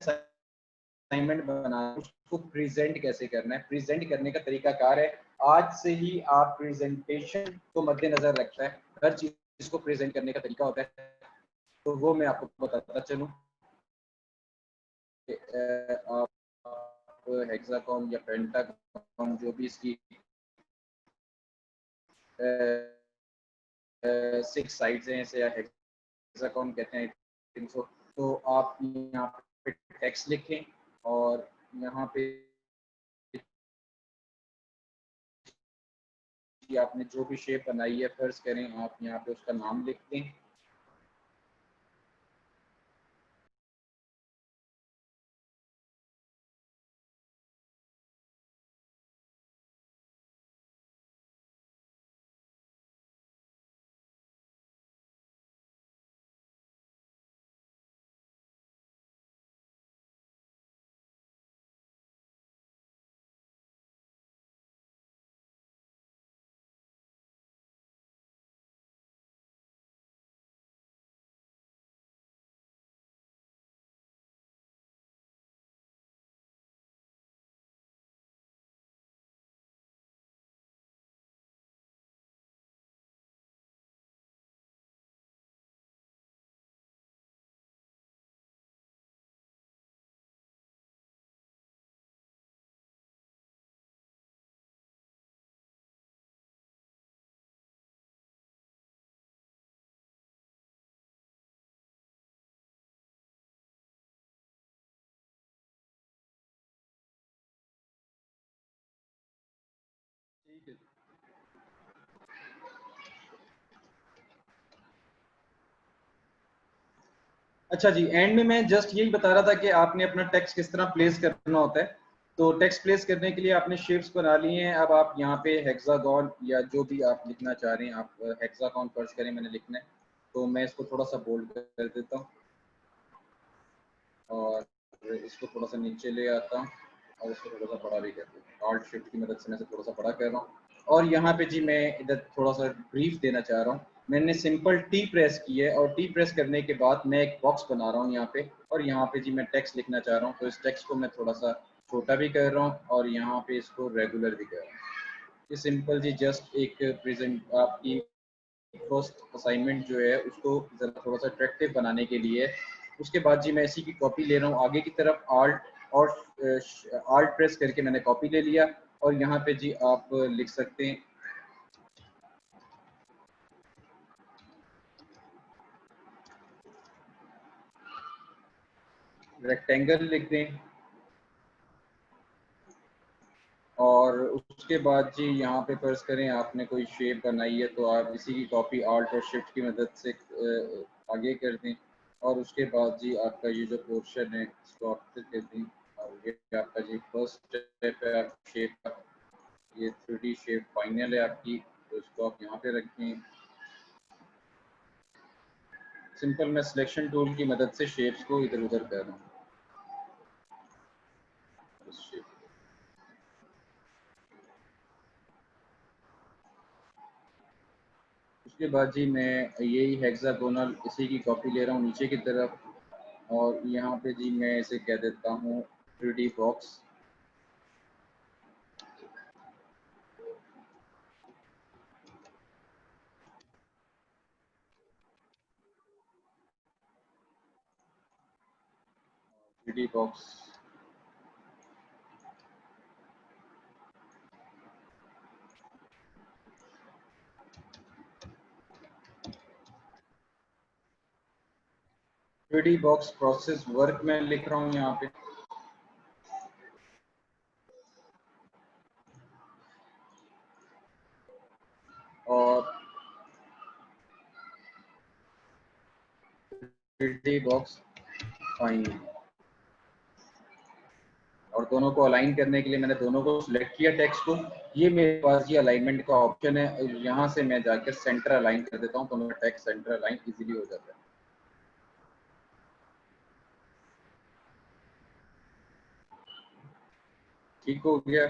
असाइनमेंट बना उसको प्रेजेंट कैसे करना है, प्रेजेंट करने का तरीका कार है। आज से ही आप प्रेजेंटेशन को मद्देनजर रखता है, हर चीज को प्रेजेंट करने का तरीका होता है, तो वो मैं आपको बताता चलूं। आप हेक्सागोन या पेंटागोन जो भी इसकी 6 साइड्स हैं, इसे हेक्सागोन कहते हैं 300, तो आप यहाँ पे टेक्स्ट लिखें और यहाँ पे आपने जो भी शेप बनाई है फर्ज करें आप यहाँ पे उसका नाम लिख दें। ठीक है। अच्छा जी, एंड में मैं जस्ट यही बता रहा था कि आपने अपना टेक्स्ट किस तरह प्लेस करना होता है। तो टेक्स्ट प्लेस करने के लिए आपने शेप्स बना लिए हैं, अब आप यहाँ पे हेक्सागोन या जो भी आप लिखना चाह रहे हैं, आप हेक्सागोन फर्ज करें मैंने लिखना है, तो मैं इसको थोड़ा सा बोल्ड कर देता हूँ और इसको थोड़ा सा नीचे ले आता हूँ और इसको थोड़ा सा बड़ा भी कर देता हूँ, ऑल्ट शिफ्ट की मदद से मैं इसे थोड़ा सा बड़ा कर रहा हूँ। और यहाँ पे जी मैं इधर थोड़ा सा ब्रीफ देना चाह रहा हूँ। मैंने सिंपल टी प्रेस की है और टी प्रेस करने के बाद मैं एक बॉक्स बना रहा हूँ यहाँ पे, और यहाँ पे जी मैं टेक्स्ट लिखना चाह रहा हूँ, तो इस टेक्स्ट को मैं थोड़ा सा छोटा भी कर रहा हूँ और यहाँ पे इसको रेगुलर भी कर रहा हूँ। ये सिंपल जी जस्ट एक प्रेजेंट आपकी फर्स्ट असाइनमेंट जो है उसको जरा थोड़ा सा अट्रैक्टिव बनाने के लिए। उसके बाद जी मैं इसी की कॉपी ले रहा हूँ आगे की तरफ, आल्ट और आल्ट प्रेस करके मैंने कॉपी ले लिया, और यहाँ पे जी आप लिख सकते हैं रेक्टेंगल लिख दें, और उसके बाद जी यहाँ पे फर्ज करें आपने कोई शेप बनाई है तो आप इसी की कॉपी आल्ट और शिफ्ट की मदद से आगे कर दें, और उसके बाद जी आपका ये जो पोर्शन है इसको आप कर दें, और ये आपका जी फर्स्ट स्टेप है आप शेप का, ये 3D शेप फाइनल है आपकी, तो इसको आप यहाँ पे रखें। सिंपल मैं सिलेक्शन टूल की मदद से शेप्स को इधर उधर कर रहा हूँ। उसके बाद जी मैं यही हेक्सागोनल इसी की कॉपी ले रहा हूँ नीचे की तरफ, और यहाँ पे जी मैं इसे कह देता हूँ 3D box. Three box 3D box process work में लिख रहा हूँ यहाँ पे। और 3D बॉक्स फाइनल, और दोनों को अलाइन करने के लिए मैंने दोनों को सिलेक्ट किया टेक्स्ट को। ये मेरे पास ये अलाइनमेंट का ऑप्शन है, यहाँ से मैं जाकर सेंटर अलाइन कर देता हूँ तो मेरा टेक्स्ट सेंटर अलाइन इजीली हो जाता है। ठीक हो गया।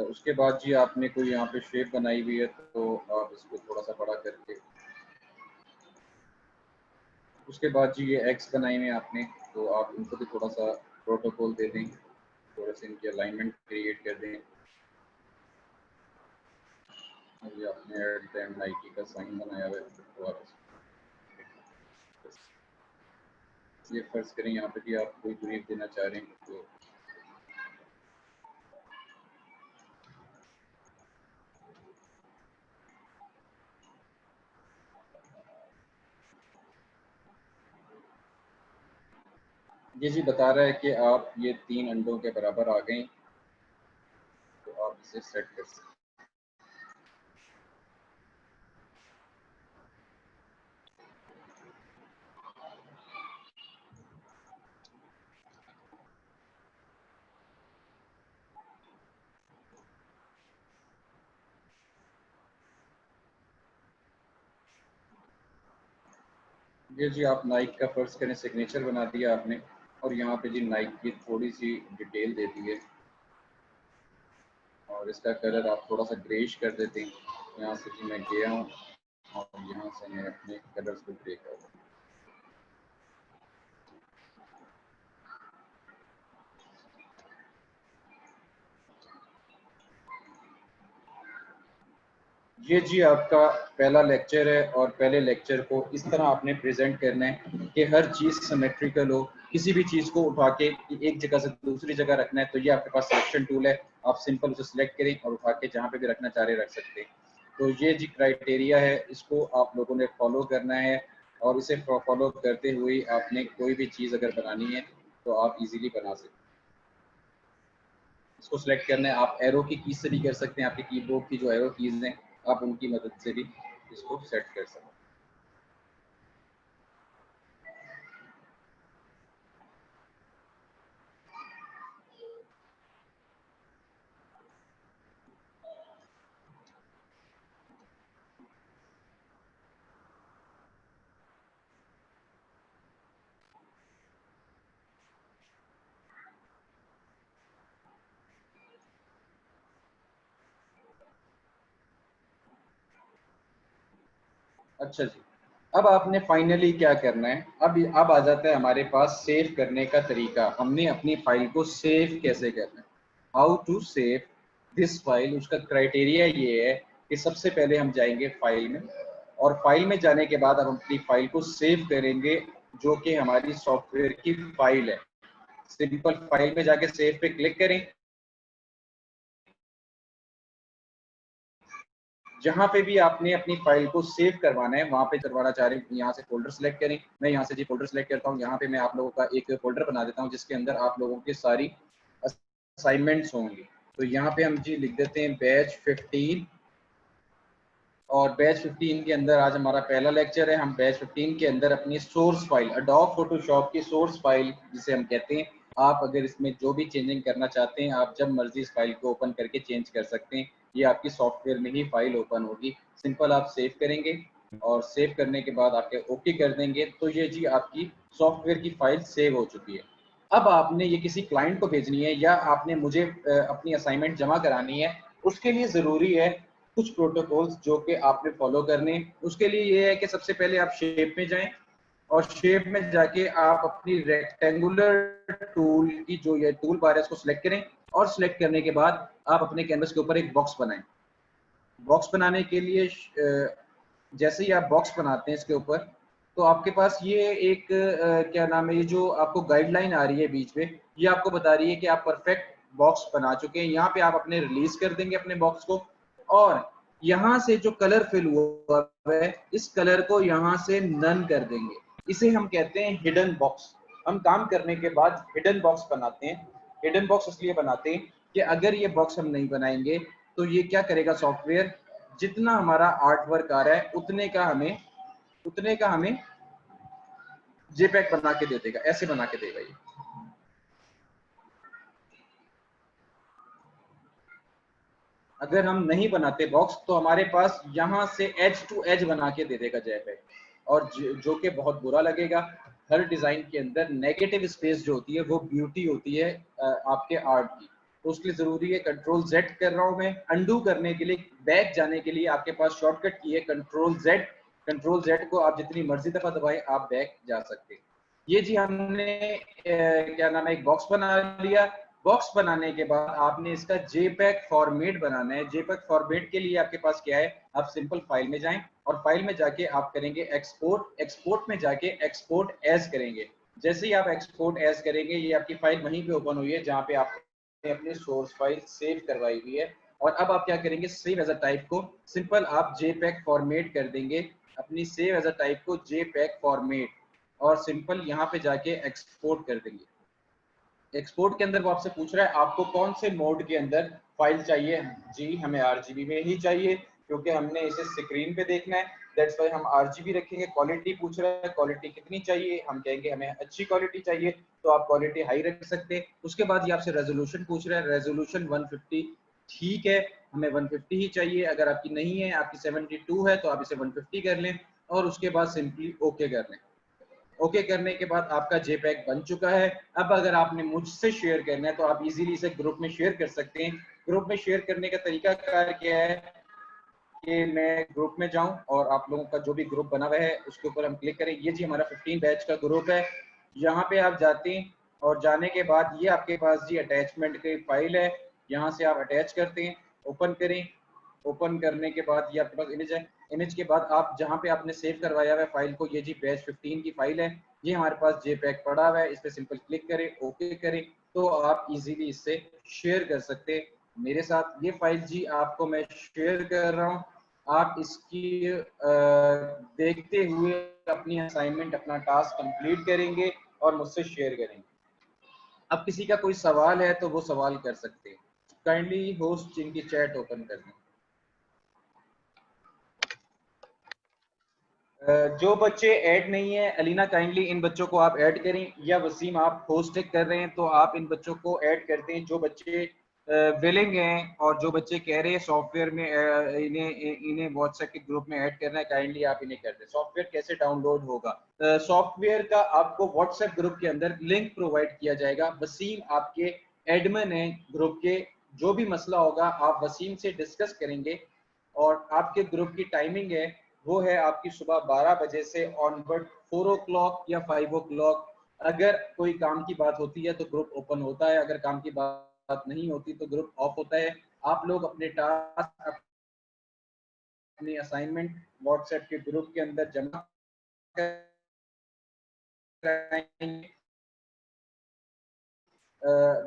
उसके बाद जी आपने कोई यहाँ पे शेप बनाई हुई है तो आप इसको थोड़ा सा बड़ा करके, उसके बाद जी ये एक्स बनाई हुई है आपने, तो आप इनको भी थोड़ा सा प्रोटोकॉल दे दें, थोड़ा सा इनकी अलाइनमेंट क्रिएट कर दें। और ये आपने एट द एंड नाइकी का साइन बनाया हुआ है, तो आप ये फर्ज करें यहाँ पे भी आप कोई ब्रीफ देना चाह रहे हैं तो ये जी बता रहा है कि आप ये 3 अंडों के बराबर आ गए, तो आप इसे सेट कर सकते हैं। ये जी आप नाइक का फर्ज करें सिग्नेचर बना दिया आपने, और यहाँ पे जी नाइक की थोड़ी सी डिटेल दे दी है, और इसका कलर आप थोड़ा सा ग्रेश कर देते हैं। यहाँ से जी मैं गया हूँ और यहाँ से मैं अपने कलर्स को ग्रे कर दूँ। ये जी आपका पहला लेक्चर है, और पहले लेक्चर को इस तरह आपने प्रेजेंट करना है कि हर चीज़ सिमेट्रिकल हो। किसी भी चीज़ को उठा के एक जगह से दूसरी जगह रखना है तो ये आपके पास सिलेक्शन टूल है, आप सिंपल उसे सिलेक्ट करें और उठा के जहाँ पे भी रखना चाह रहे रख सकते हैं। तो ये जी क्राइटेरिया है, इसको आप लोगों ने फॉलो करना है, और इसे फॉलो करते हुए आपने कोई भी चीज़ अगर बनानी है तो आप इजीली बना सकते हैं। इसको सिलेक्ट करना है, आप एरो की कीज से भी कर सकते हैं, आपके कीबोर्ड की जो एरो कीज हैं आप उनकी मदद से भी इसको सेट कर सकते हैं। अच्छा जी, अब आपने फाइनली क्या करना है, अब आ जाता है हमारे पास सेव करने का तरीका। हमने अपनी फाइल को सेव कैसे करना है, how to save this file. उसका क्राइटेरिया ये है कि सबसे पहले हम जाएंगे फाइल में, और फाइल में जाने के बाद हम अपनी फाइल को सेव करेंगे, जो कि हमारी सॉफ्टवेयर की फाइल है। सिंपल फाइल में जाके सेव पे क्लिक करें। जहाँ पे भी आपने अपनी फाइल को सेव करवाना है, वहाँ पे करवाना चाह रहे हैं, यहाँ से फोल्डर सेलेक्ट करें। मैं यहाँ से जी फोल्डर सेलेक्ट करता हूँ। यहाँ पे मैं आप लोगों का एक फोल्डर बना देता हूँ जिसके अंदर आप लोगों की सारी असाइनमेंट्स होंगी। तो यहाँ पे हम जी लिख देते हैं बैच 15, और बैच 15 के अंदर आज हमारा पहला लेक्चर है। हम बैच 15 के अंदर अपनी सोर्स फाइल, एडोब फोटोशॉप की सोर्स फाइल जिसे हम कहते हैं, आप अगर इसमें जो भी चेंजिंग करना चाहते हैं आप जब मर्जी इस फाइल को ओपन करके चेंज कर सकते हैं। ये आपकी सॉफ्टवेयर में ही फाइल ओपन होगी। सिंपल आप सेव करेंगे, और सेव करने के बाद आपके ओके कर देंगे तो ये जी आपकी सॉफ्टवेयर की फाइल सेव हो चुकी है। अब आपने ये किसी क्लाइंट को भेजनी है या आपने मुझे अपनी असाइनमेंट जमा करानी है, उसके लिए ज़रूरी है कुछ प्रोटोकॉल्स जो कि आपने फॉलो करने। उसके लिए ये है कि सबसे पहले आप शेप में जाएं और शेप में जाके आप अपनी रेक्टेंगुलर टूल की जो ये टूल बार है इसको सिलेक्ट करें और सिलेक्ट करने के बाद आप अपने कैनवस के ऊपर एक बॉक्स बनाएं। बॉक्स बनाने के लिए जैसे ही आप बॉक्स बनाते हैं इसके ऊपर, तो आपके पास ये एक क्या नाम है, ये जो आपको गाइडलाइन आ रही है बीच में, ये आपको बता रही है कि आप परफेक्ट बॉक्स बना चुके हैं। यहाँ पे आप अपने रिलीज कर देंगे अपने बॉक्स को और यहाँ से जो कलर फिल हुआ है इस कलर को यहाँ से नन कर देंगे। इसे हम कहते हैं हिडन बॉक्स। हम काम करने के बाद हिडन बॉक्स बनाते हैं। हिडन बॉक्स इसलिए बनाते हैं कि अगर ये बॉक्स हम नहीं बनाएंगे तो ये क्या करेगा सॉफ्टवेयर, जितना हमारा आर्ट वर्क आ रहा है उतने का हमें जेपैक बना के दे देगा, ऐसे बना के देगा ये। अगर हम नहीं बनाते बॉक्स तो हमारे पास यहाँ से एज टू एज बना के दे देगा जेपैक, और जो कि बहुत बुरा लगेगा। हर डिजाइन के अंदर नेगेटिव स्पेस जो होती है वो ब्यूटी होती है आपके आर्ट की। तो उसके लिए जरूरी है, कंट्रोल जेड कर रहा हूं मैं, अंडू करने के लिए बैक जाने के लिए आपके पास शॉर्टकट की है कंट्रोल जेड। कंट्रोल जेड को आप जितनी मर्जी दफा दबाएं आप बैक जा सकते हैं। ये जी हमने क्या नाम है एक बॉक्स बना लिया। बॉक्स बनाने के बाद आपने इसका जेपैक फॉर्मेट बनाना है। जेपैक फॉर्मेट के लिए आपके पास क्या है, आप सिंपल फाइल में जाएं और फाइल में जाके आप करेंगे एक्सपोर्ट। एक्सपोर्ट में जाके एक्सपोर्ट एज करेंगे। जैसे ही आप एक्सपोर्ट एज करेंगे ये आपकी फाइल वहीं पे ओपन हुई है जहाँ पे आपने अपनी सोर्स फाइल सेव करवाई हुई है। और अब आप क्या करेंगे, सेव एज अ टाइप को सिंपल आप जेपैक फॉर्मेट कर देंगे, अपनी सेव एज अ टाइप को जेपैक फॉर्मेट, और सिंपल यहाँ पे जाके एक्सपोर्ट कर देंगे। एक्सपोर्ट के अंदर वो आपसे पूछ रहा है आपको कौन से मोड के अंदर फाइल चाहिए। जी हमें आरजीबी में ही चाहिए क्योंकि हमने इसे स्क्रीन पे देखना है, दैट्स व्हाई हम आरजीबी रखेंगे। क्वालिटी पूछ रहा है, क्वालिटी कितनी चाहिए, हम कहेंगे हमें अच्छी क्वालिटी चाहिए तो आप क्वालिटी हाई रख सकते हैं। उसके बाद ये आपसे रेजोल्यूशन पूछ रहा है, रेजोल्यूशन 150 ठीक है, हमें 150 ही चाहिए। अगर आपकी नहीं है, आपकी 72 है तो आप इसे 150 कर लें और उसके बाद सिंपली ओके कर लें। ओके करने के बाद आपका जेपैक बन चुका है। अब अगर आपने मुझसे शेयर करना है तो आप इजीली इसे ग्रुप में शेयर कर सकते हैं। ग्रुप में शेयर करने का तरीका कार क्या है कि मैं ग्रुप में जाऊं और आप लोगों का जो भी ग्रुप बना हुआ है उसके ऊपर हम क्लिक करें। ये जी हमारा 15 बैच का ग्रुप है। यहाँ पे आप जाते हैं और जाने के बाद ये आपके पास जी अटैचमेंट की फाइल है, यहाँ से आप अटैच करते हैं, ओपन करें। ओपन करने के बाद ये आपके पास इमेज है। इमेज के बाद आप जहाँ पे आपने सेव करवाया हुआ है फाइल को, ये जी बैच 15 की फाइल है, ये हमारे पास जेपैक पड़ा हुआ है, इस पर सिंपल क्लिक करें, ओके करें, तो आप इजीली इससे शेयर कर सकते हैं मेरे साथ। ये फाइल जी आपको मैं शेयर कर रहा हूँ, आप इसकी देखते हुए अपनी असाइनमेंट अपना टास्क कंप्लीट करेंगे और मुझसे शेयर करेंगे। अब किसी का कोई सवाल है तो वो सवाल कर सकते हैं। काइंडली होस्ट जिनकी चैट ओपन कर दें। जो बच्चे ऐड नहीं है अलीना काइंडली इन बच्चों को आप ऐड करें, या वसीम आप होस्ट कर रहे हैं तो आप इन बच्चों को ऐड करते हैं। जो बच्चे विलिंग हैं और जो बच्चे कह रहे हैं सॉफ्टवेयर में इन्हें इन्हें व्हाट्सएप के ग्रुप में ऐड करना है, काइंडली आप इन्हें कर दें। सॉफ्टवेयर कैसे डाउनलोड होगा, सॉफ्टवेयर का आपको व्हाट्सएप ग्रुप के अंदर लिंक प्रोवाइड किया जाएगा। वसीम आपके एडमिन है ग्रुप के, जो भी मसला होगा आप वसीम से डिस्कस करेंगे। और आपके ग्रुप की टाइमिंग है वो है आपकी सुबह 12 बजे से ऑनवर्ड 4 ओ क्लॉक या 5 ओ क्लॉक। अगर कोई काम की बात होती है तो ग्रुप ओपन होता है, अगर काम की बात नहीं होती तो ग्रुप ऑफ होता है। आप लोग अपने टास्क अपनी असाइनमेंट व्हाट्सएप के ग्रुप के अंदर जमा कराएंगे।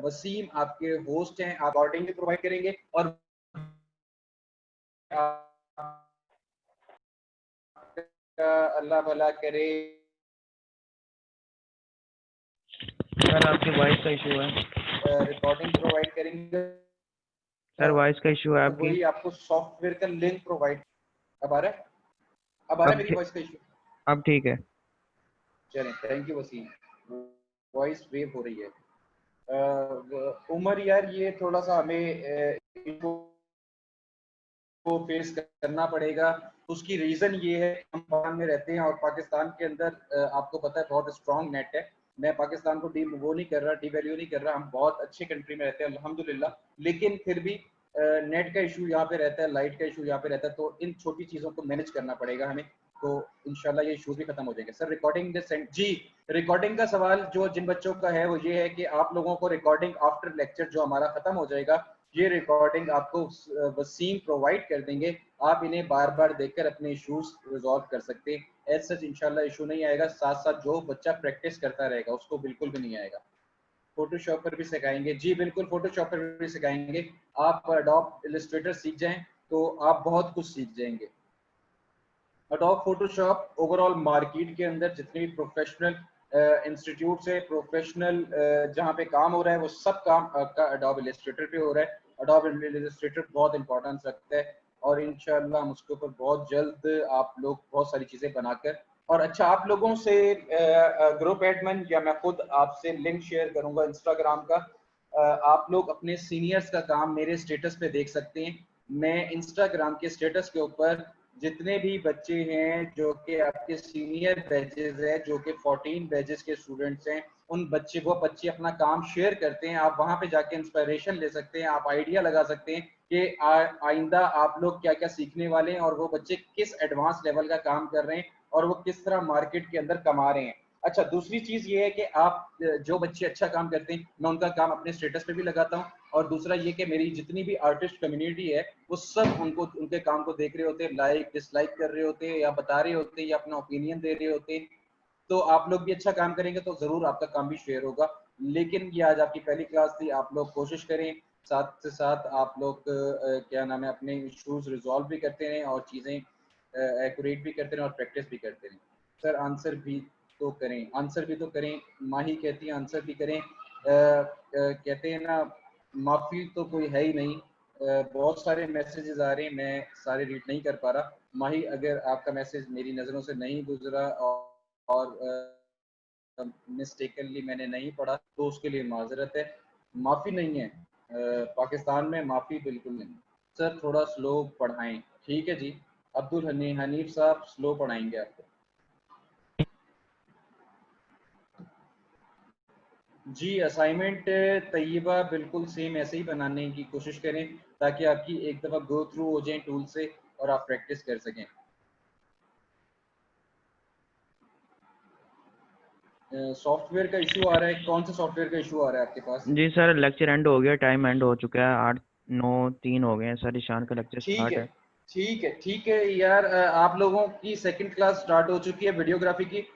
वसीम आपके होस्ट हैं, आप रिकॉर्डिंग भी प्रोवाइड करेंगे और अल्लाह भला करे। सर आपकी वॉइस का इशू है। रिकॉर्डिंग प्रोवाइड करेंगे सर वॉइस का इशू है और आपकी। वही आपको सॉफ्टवेयर का लिंक प्रोवाइड। अब आ रहा है, अब आ रहा है मेरी वॉइस का इशू। अब ठीक है। चलें, thank you Wasim. Voice wave हो रही है। उमर यार ये थोड़ा सा हमें इनको को फेस करना पड़ेगा। उसकी रीजन ये है हम पाकिस्तान में रहते हैं और पाकिस्तान के अंदर आपको पता है बहुत स्ट्रॉन्ग नेट है। मैं पाकिस्तान को वो नहीं कर रहा, डिवैल्यू नहीं कर रहा, हम बहुत अच्छी कंट्री में रहते हैं अल्हम्दुलिल्लाह। लेकिन फिर भी नेट का इशू यहाँ पे रहता है, लाइट का इशू यहाँ पे रहता है, तो इन छोटी चीज़ों को मैनेज करना पड़ेगा हमें, तो इंशाल्लाह ये इशूज भी खत्म हो जाएंगे। सर रिकॉर्डिंग जी, रिकॉर्डिंग का सवाल जो जिन बच्चों का है वो ये है कि आप लोगों को रिकॉर्डिंग आफ्टर लेक्चर जो हमारा खत्म हो जाएगा, ये रिकॉर्डिंग आपको वसीम प्रोवाइड कर देंगे, आप इन्हें बार बार देखकर अपने इशूज रिजॉल्व कर सकते हैं। एज सच इंशाल्लाह इशू नहीं आएगा, साथ साथ जो बच्चा प्रैक्टिस करता रहेगा उसको बिल्कुल भी नहीं आएगा। फोटोशॉप पर भी सिखाएंगे जी, बिल्कुल फोटोशॉप पर भी सिखाएंगे। आप अडोब इलस्ट्रेटर सीख जाएं तो आप बहुत कुछ सीख जाएंगे। अडोब फोटोशॉप ओवरऑल मार्केट के अंदर जितने भी प्रोफेशनल इंस्टीट्यूट से प्रोफेशनल जहाँ पे काम हो रहा है वो सब काम आपका अडोब इलस्ट्रेटर पे हो रहा है। अडोब इलस्ट्रेटर बहुत इंपॉर्टेंस रखता है और इंशाल्लाह हम उसके ऊपर बहुत जल्द आप लोग बहुत सारी चीज़ें बनाकर और अच्छा आप लोगों से ग्रुप एडमिन या मैं खुद आपसे लिंक शेयर करूंगा इंस्टाग्राम का। आप लोग अपने सीनियर्स का काम मेरे स्टेटस पे देख सकते हैं। मैं इंस्टाग्राम के स्टेटस के ऊपर जितने भी बच्चे हैं जो कि आपके सीनियर बैचेस है, जो कि 14 बैचेस के स्टूडेंट्स हैं, उन वो बच्चे अपना काम शेयर करते हैं। आप वहां पे जाके इंस्पिरेशन ले सकते हैं, आप आइडिया लगा सकते हैं कि आइंदा आप लोग क्या क्या सीखने वाले हैं और वो बच्चे किस एडवांस लेवल का काम कर रहे हैं और वो किस तरह मार्केट के अंदर कमा रहे हैं। अच्छा, दूसरी चीज ये है कि आप जो बच्चे अच्छा काम करते हैं मैं उनका काम अपने स्टेटस पे भी लगाता हूँ, और दूसरा ये कि मेरी जितनी भी आर्टिस्ट कम्युनिटी है वो सब उनके काम को देख रहे होते हैं, लाइक डिसलाइक कर रहे होते हैं या बता रहे होते हैं या अपना ओपिनियन दे रहे होते हैं। तो आप लोग भी अच्छा काम करेंगे तो जरूर आपका काम भी शेयर होगा। लेकिन ये आज आपकी पहली क्लास थी, आप लोग कोशिश करें, साथ से साथ आप लोग क्या नाम है अपने इश्यूज रिजॉल्व भी करते रहें और चीज़ें एक्यूरेट भी करते रहें और प्रैक्टिस भी करते रहें। सर आंसर भी तो करें, आंसर भी तो करें, माही कहती है आंसर भी करें। कहते हैं ना माफ़ी तो कोई है ही नहीं। बहुत सारे मैसेजेस आ रहे हैं, मैं सारे रीड नहीं कर पा रहा। माही अगर आपका मैसेज मेरी नज़रों से नहीं गुजरा और मिस्टेकनली मैंने नहीं पढ़ा तो उसके लिए माजरत है, माफ़ी नहीं है। पाकिस्तान में माफ़ी बिल्कुल नहीं। सर थोड़ा स्लो पढ़ाएं। ठीक है जी, अब्दुल हनीफ साहब स्लो पढ़ाएंगे आपको। जी असाइनमेंट तैयबा बिल्कुल सेम ऐसे ही बनाने की कोशिश करें ताकि आपकी एक दफ़ा गो थ्रू हो जाए टूल से और आप प्रैक्टिस कर सकें। सॉफ्टवेयर का इशू आ रहा है, कौन सा सॉफ्टवेयर का इशू आ रहा है आपके पास? जी सर लेक्चर एंड हो गया, टाइम एंड हो चुका है, 8 9 3 हो गए हैं सर, ईशान का लेक्चर ठीक स्टार्ट है है। ठीक है ठीक है यार, आप लोगों की सेकंड क्लास स्टार्ट हो चुकी है वीडियोग्राफी की।